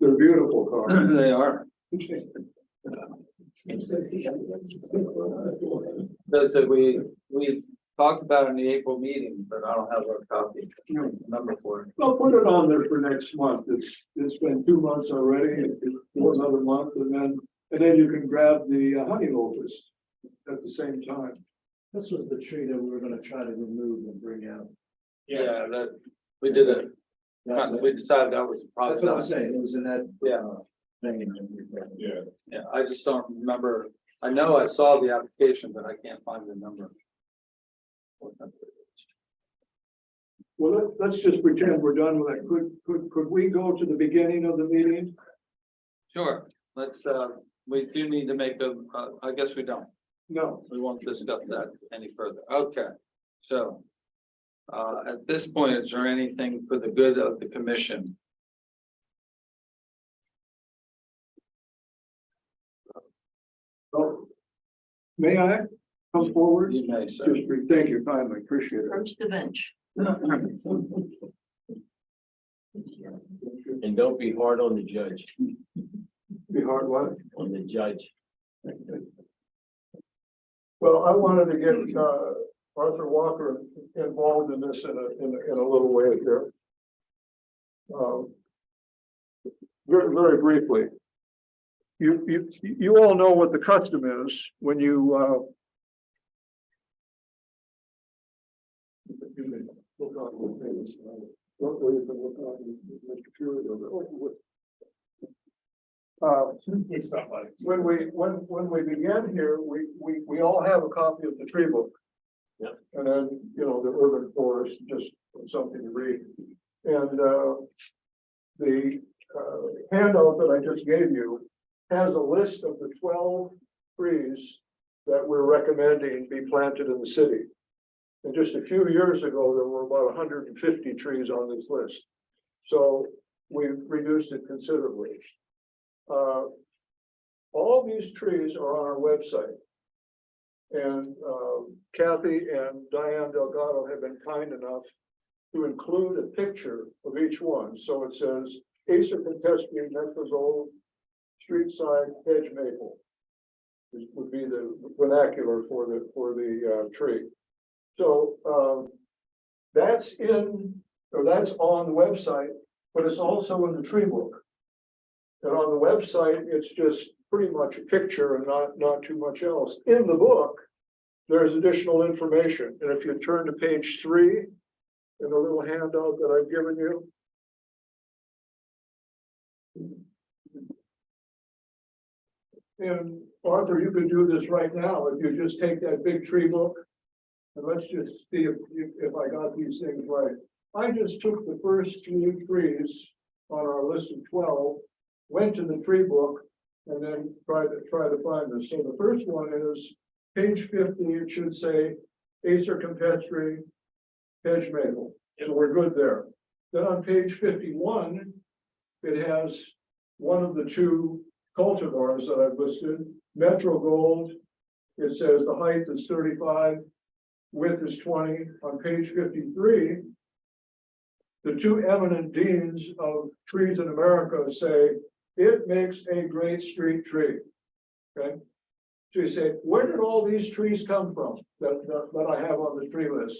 they're beautiful cars. They are. That's it. We talked about it in the April meeting, but I don't have a copy. Number for it. I'll put it on there for next month. It's been 2 months already, it's another month, and then you can grab the honey locust at the same time. This was the tree that we were gonna try to remove and bring out. Yeah, that, we did it. We decided that was That's probably what I'm not. saying, it was in that. Yeah. Thing. Yeah. Yeah, I just don't remember. I know I saw the application, but I can't find the number. Well, let's just pretend we're done with that. Could we go to the beginning of the meeting? Sure, let's, we do need to make a, I guess we don't. No. We won't discuss that any further. Okay, so. At this point, is there anything for the good of the commission? Oh, may I come forward? You may, sir. Thank you kindly, appreciate it. Approach the bench. And don't be hard on the judge, Be hard what? on the judge. Well, I wanted to get Arthur Walker involved in this in a little way here. Very briefly. You all know what the custom is when you look on the things. Don't wait to look on Mr. Fury when we began here, we all have a copy of the tree book. Yeah. And then, the urban forest, just something to read. And the handout that I just gave you has a list of the 12 trees that we're recommending be planted in the city. And just a few years ago, there were about 150 trees on this list. So we've reduced it considerably. All these trees are on our website. And Kathy and Diane Delgado have been kind enough to include a picture of each one. So it says Acer campestre, Methazole, street side hedge maple. This would be the vernacular for the tree. So that's on the website, but it's also in the tree book. And on the website, it's just pretty much a picture and not too much else. In the book, there's additional information. And if you turn to page 3 in the little handout that I've given you. And Arthur, you could do this right now if you just take that big tree book. And let's just see if I got these things right. I just took the first 3 trees on our list of 12, went to the tree book, and then try to find this. So the first one is page 50. It should say Acer campestre hedge maple. So we're good there. Then on page 51, it has one of the 2 cultivars that I've listed. Metro Gold. It says the height is 35, width is 20. On page 53, the 2 eminent deans of trees in America say it makes a great street tree. Okay. So you say, where did all these trees come from that I have on the tree list?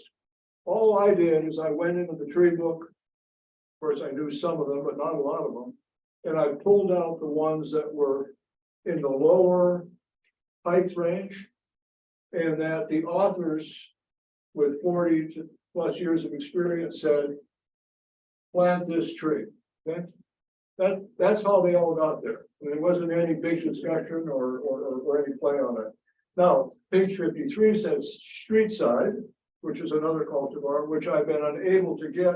All I did is I went into the tree book. Of course, I knew some of them, but not a lot of them. And I pulled out the ones that were in the lower height range, and that the authors with 40+ years of experience said, plant this tree. Okay. That's how they all got there. And there wasn't any big discussion or any play on it. Now, page 53 says street side, which is another cultivar, which I've been unable to get.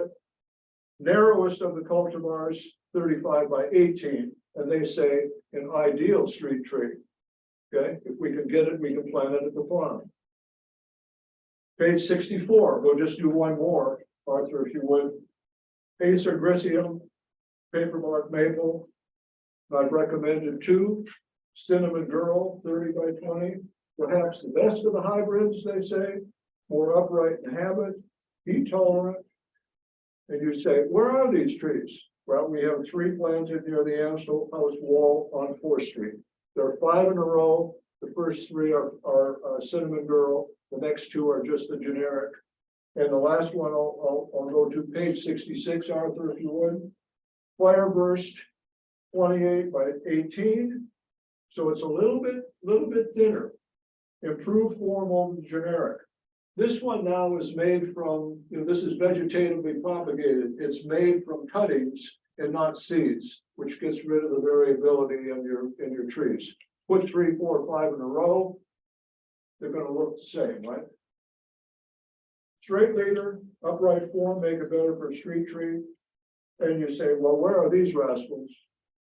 Narrowest of the cultivars, 35 by 18, and they say an ideal street tree. Okay, if we can get it, we can plant it at the farm. Page 64, we'll just do one more, Arthur, if you would. Acer griseum, paperbark maple. I've recommended 2. Cinnamon Girl, 30 by 20. Perhaps the best of the hybrids, they say. More upright in habit, heat tolerant. And you say, where are these trees? Well, we have 3 planted near the Amstel House wall on 4th Street. There are 5 in a row. The first 3 are Cinnamon Girl. The next 2 are just the generic. And the last one, I'll go to page 66, Arthur, if you would. Fireburst, 28 by 18. So it's a little bit thinner. Improved form over the generic. This one now is made from, this is vegetatively propagated. It's made from cuttings and not seeds, which gets rid of the variability in your trees. Put 3, 4, 5 in a row. They're going to look the same, right? straight leader, upright form, make it better for a street tree. And you say, well, where are these rascals?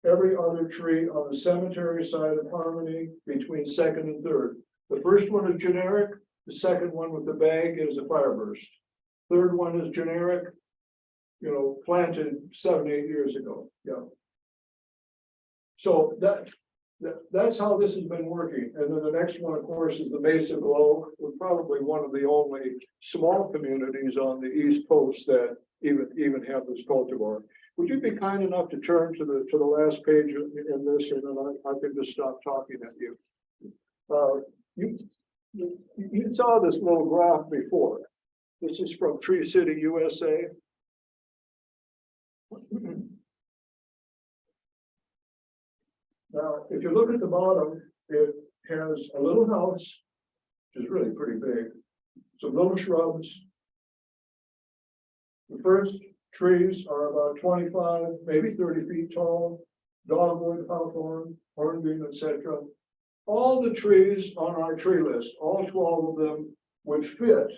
Every other tree on the cemetery side of Harmony between second and third. The first one is generic, the second one with the bag is a fireburst. Third one is generic, you know, planted 7, 8 years ago, yeah. So that's how this has been working. And then the next one, of course, is the Mesa Glow. We're probably one of the only small communities on the East Coast that even have this cultivar. Would you be kind enough to turn to the last page in this, and then I can just stop talking at you. You saw this little graph before. This is from Tree City, USA. Now, if you look at the bottom, it has a little house, which is really pretty big, some little shrubs. The first trees are about 25, maybe 30 feet tall, dogwood, hawthorn, hornbeam, etc. All the trees on our tree list, all 12 of them would fit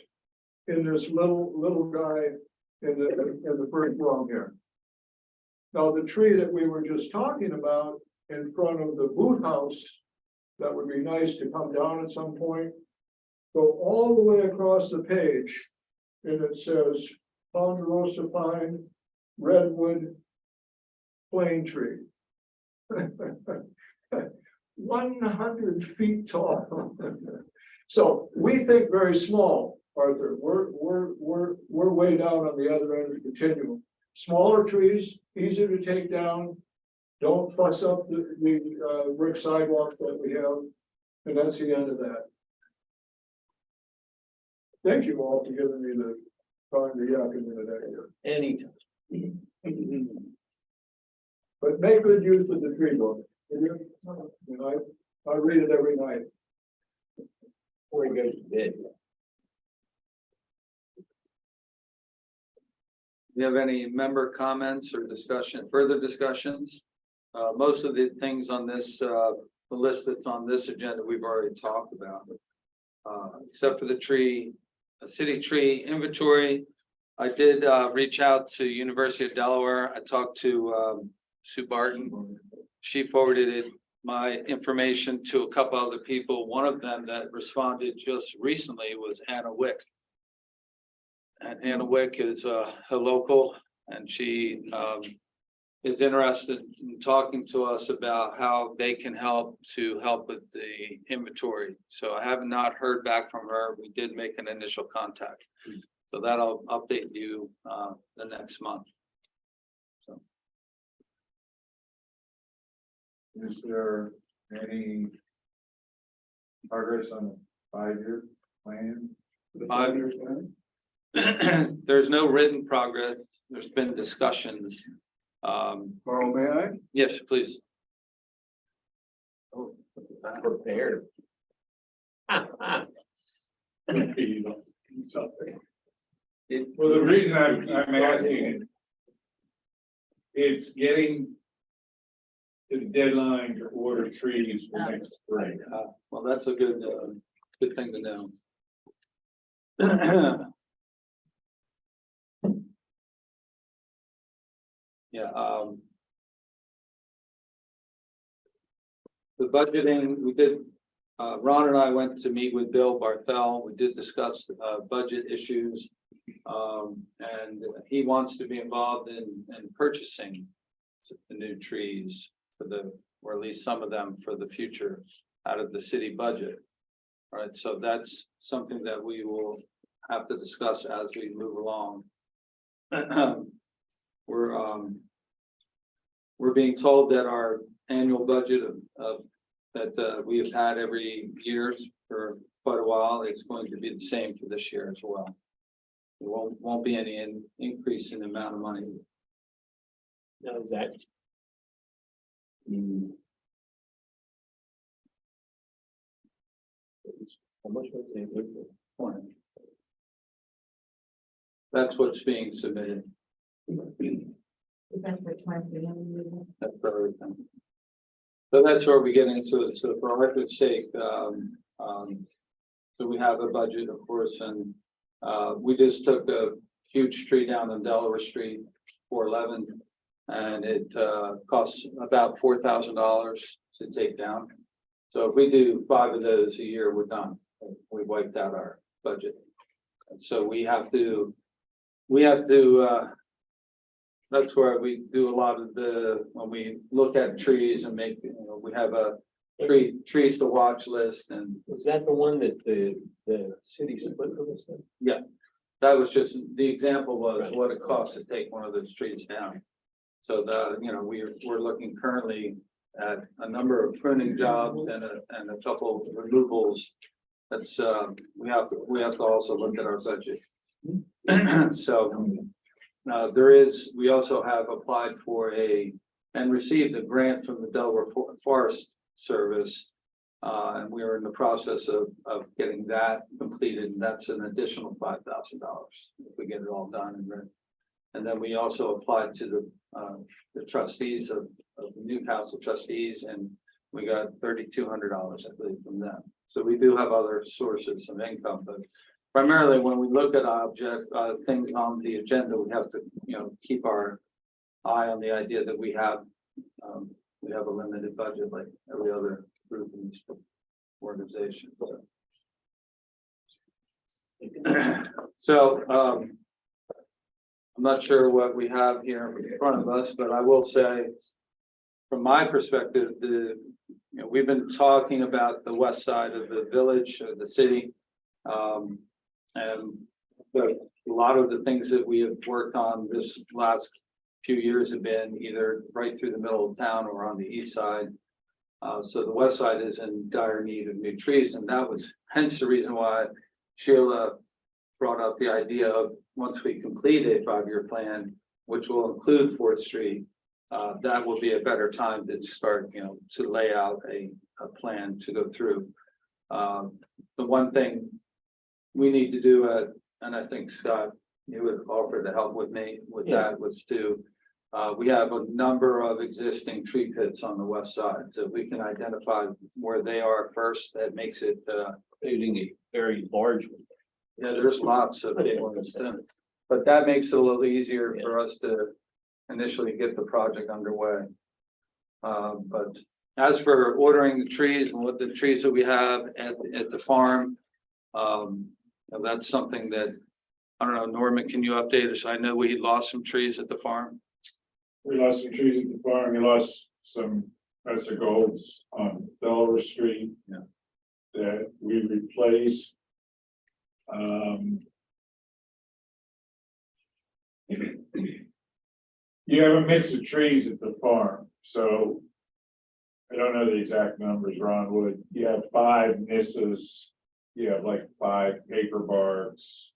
in this little guy in the first row here. Now, the tree that we were just talking about in front of the boot house, that would be nice to come down at some point, go all the way across the page, and it says ponderosa pine, redwood, plane tree. 100 feet tall. So we think very small, Arthur. We're way down on the other end of the continuum. Smaller trees, easier to take down. Don't fuss up the brick sidewalk that we have, and that's the end of that. Thank you all for giving me the time to yak in today. Anytime. But make good use of the tree book. You know, I read it every night. Before he goes to bed. Do you have any member comments or further discussions? Most of the things on this, the list that's on this agenda, we've already talked about. Except for the city tree inventory. I did reach out to University of Delaware. I talked to Sue Barton. She forwarded my information to a couple other people. One of them that responded just recently was Anna Wick. And Anna Wick is a local, and she is interested in talking to us about how they can help with the inventory. So I have not heard back from her. We did make an initial contact. So that'll update you the next month. So. Is there any progress on a 5-year plan? 5 years. There's no written progress. There's been discussions. Carl, may I? Yes, please. Oh, prepared. Well, the reason I'm asking it, it's getting to the deadline to order trees for next spring. Well, that's a good thing to know. Yeah, the budgeting, we did, Ron and I went to meet with Bill Barthel. We did discuss budget issues. And he wants to be involved in purchasing the new trees or at least some of them for the future out of the city budget. All right, so that's something that we will have to discuss as we move along. We're being told that our annual budget that we have had every year for quite a while, it's going to be the same for this year as well. There won't be any increase in the amount of money. Now, is that? How much was it? That's what's being submitted. That's for 20. That's for everything. So that's where we get into it. So for Arthur's sake, so we have a budget, of course, and We just took a huge tree down on Delaware Street, 411. And it costs about $4,000 to take down. So if we do 5 of those a year, we're done. We wiped out our budget. And so we have to, that's where we do a lot of when we look at trees and make, we have a trees to watch list, and Was that the one that the city split with us? that was just, the example was Right. what it costs to take one of those trees down. So we're looking currently at a number of pruning jobs and a couple of removals. That's, we have to also look at our budget. So, we also have applied for and received a grant from the Delaware Forest Service. And we are in the process of getting that completed, and that's an additional $5,000 if we get it all done. And then we also applied to the trustees of the Newcastle trustees, and we got $3,200, I believe, from them. So we do have other sources of income, but primarily when we look at things on the agenda, we have to, keep our eye on the idea that we have a limited budget like every other group in this organization. So, I'm not sure what we have here in front of us, but I will say, from my perspective, we've been talking about the west side of the village, of the city. And a lot of the things that we have worked on this last few years have been either right through the middle of town or on the east side. So the west side is in dire need of new trees, and that was hence the reason why Sheila brought up the idea of, once we complete a 5-year plan, which will include 4th Street, that will be a better time to start, to lay out a plan to go through. The one thing we need to do, and I think Scott, you would offer to help with me with that, was to, we have a number of existing tree pits on the west side. So if we can identify where they are first, that makes it, Including a very large one. there's lots of big ones, but that makes it a little easier for us to initially get the project underway. But as for ordering the trees and what the trees that we have at the farm, that's something that, I don't know, Norman, can you update us? I know we lost some trees at the farm. We lost some trees at the farm, we lost some Messer Golds on Delaware Street. Yeah. That we replaced. You have a mix of trees at the farm, so. I don't know the exact numbers, Ron Wood. You have 5 Nissas, you have like 5 paper barks.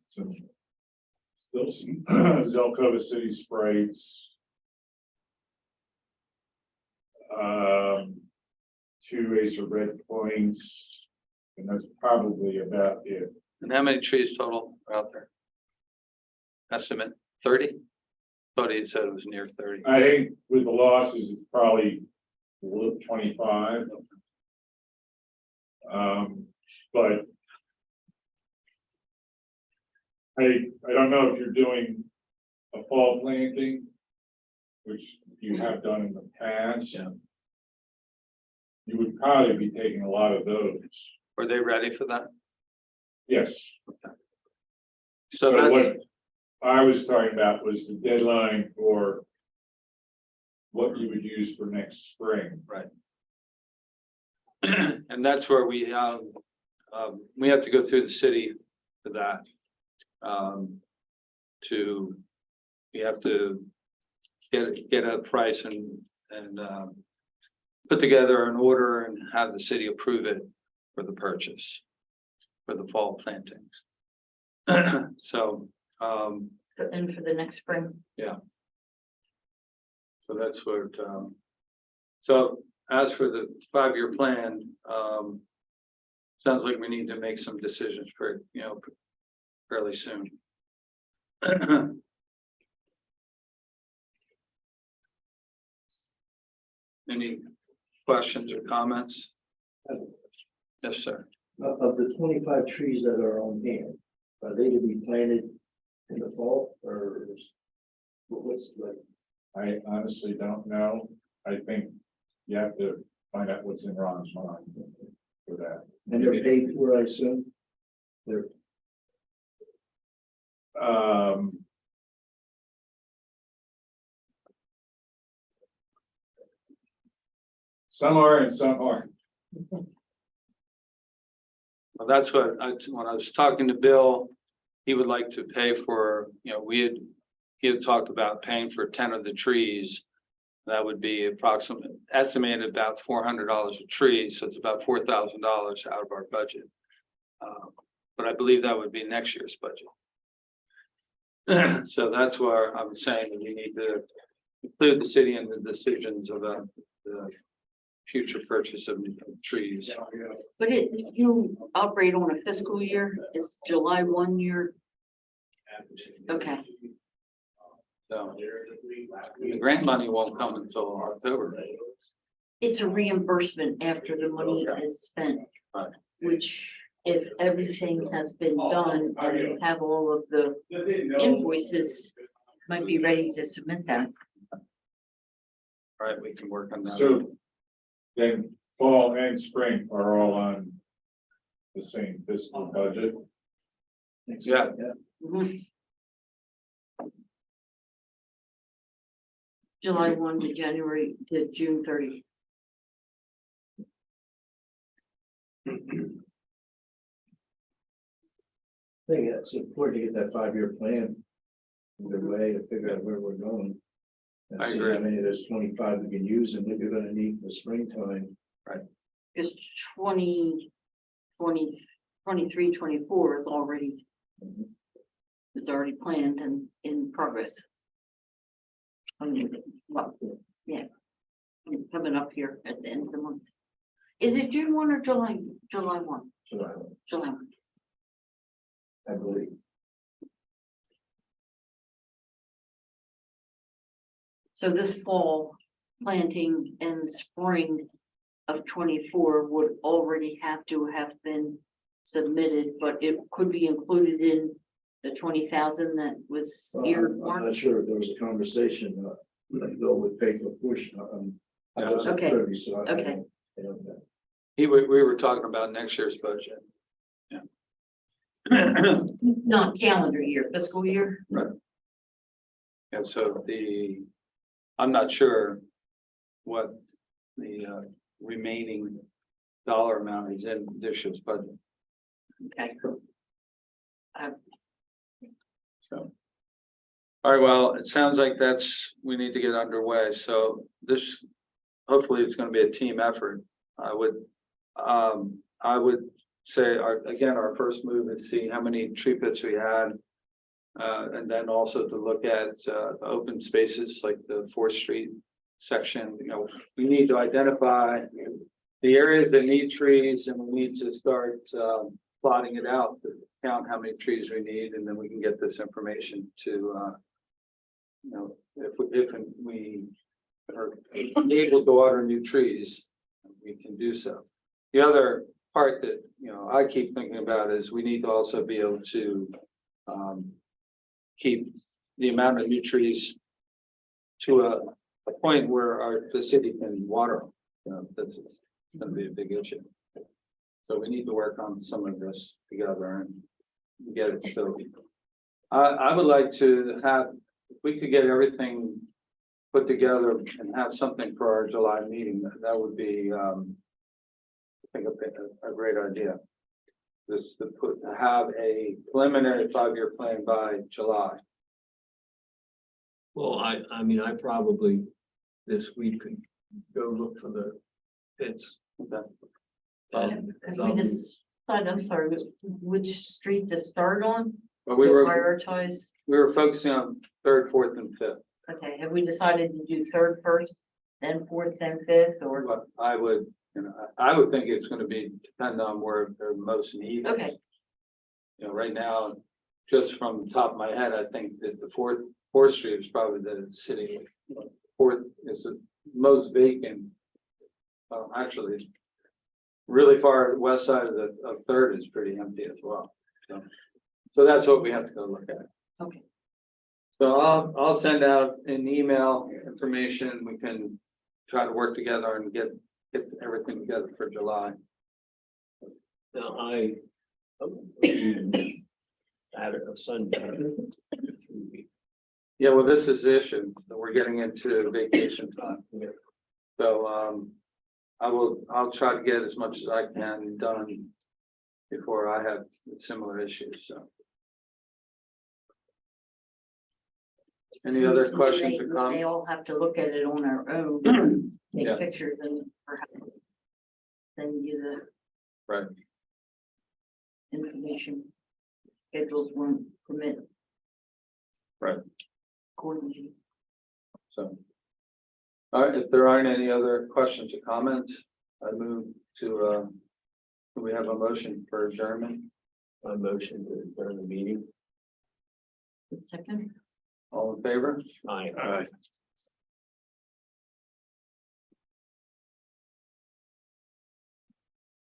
Some. Still some Zelkova City sprays. 2 Acer Red Points, and that's probably about it. And how many trees total are out there? Estimate 30? Thought he said it was near 30. I think with the losses, it's probably 25. But I don't know if you're doing a fall planting, which you have done in the past. Yeah. You would probably be taking a lot of those. Are they ready for that? Yes. So So that's, what I was talking about was the deadline for what you would use for next spring. and that's where we have to go through the city for that. We have to get a price and put together an order and have the city approve it for the purchase for the fall plantings. So, And for the next spring. so that's what, so as for the 5-year plan, sounds like we need to make some decisions for, fairly soon. Any questions or comments? Yes, sir. Of the 25 trees that are on hand, are they to be planted in the fall or what's like? I honestly don't know. I think you have to find out what's in Ron's mind for that. And they're paid for, I assume? They're, Um. Some are and some aren't. Well, that's what when I was talking to Bill, he would like to pay for, he had talked about paying for 10 of the trees. That would be approximately estimated about $400 a tree, so it's about $4,000 out of our budget. But I believe that would be next year's budget. So that's where I'm saying that we need to include the city in the decisions about the future purchase of new trees. But you operate on a fiscal year, is July 1 year? Okay, So the grant money won't come until October. it's a reimbursement after the money is spent. Right. Which, if everything has been done and you have all of the invoices, might be ready to submit that. Right, we can work on that. So then fall and spring are all on the same fiscal budget. Yeah. Mhm. July 1 to January to June 30. I think it's important to get that 5-year plan underway to figure out where we're going. And I see agree. how many of those 25 we can use and what you're gonna need in the springtime. Because 23, 24 is already. It's already planned and in progress. Well, yeah. Coming up here at the end of the month. Is it June 1 or July 1? July 1. I believe. So this fall planting and spring of 24 would already have to have been submitted, but it could be included in the 20,000 that was I'm earmarked. not sure if there was a conversation, that Bill would pay for push. I wasn't Okay. privy, so I Okay. don't know. We were talking about next year's budget. Yeah. Not calendar year, fiscal year. And so I'm not sure what the remaining dollar amount is in this year's budget. Okay. So. All right, well, it sounds like we need to get underway. So this, hopefully it's going to be a team effort. I would say our first move is see how many tree pits we had. And then also to look at open spaces like the 4th Street section. We need to identify the areas that need trees, and we need to start plotting it out to count how many trees we need, and then we can get this information to if we are able to order new trees, we can do so. The other part that I keep thinking about is we need to also be able to keep the amount of new trees to a point where the city can water them. That's going to be a big issue. So we need to work on some of this together and get it. So I would like to have, if we could get everything put together and have something for our July meeting, that would be, I think, a great idea. Just to have a preliminary 5-year plan by July. Well, I mean, I probably this week could go look for the pits. Okay. Could we decide, I'm sorry, which street to start on? But we were Prioritize. focusing on 3rd, 4th, and 5th. Okay, have we decided to do 3rd first, then 4th, then 5th, or? But I would think it's going to be depend on where they're most needed. Okay, Right now, just from the top of my head, I think that the 4th Street is probably the city. 4th is the most vacant. Actually, really far west side of Third is pretty empty as well. So that's what we have to go look at. Okay. So I'll send out an email information. We can try to work together and get everything together for July. Now, I had a son. Yeah, well, this is the issue. We're getting into vacation time. So I'll try to get as much as I can done before I have similar issues, so. Any other questions or They comments? all have to look at it on their own, Yeah. take pictures and perhaps send you the Right. information. Schedules won't permit. Right. Accordingly. So. All right, if there aren't any other questions or comments, I move to, do we have a motion for adjournment? My motion to adjourn the meeting. Second. All in favor? Aye. All right.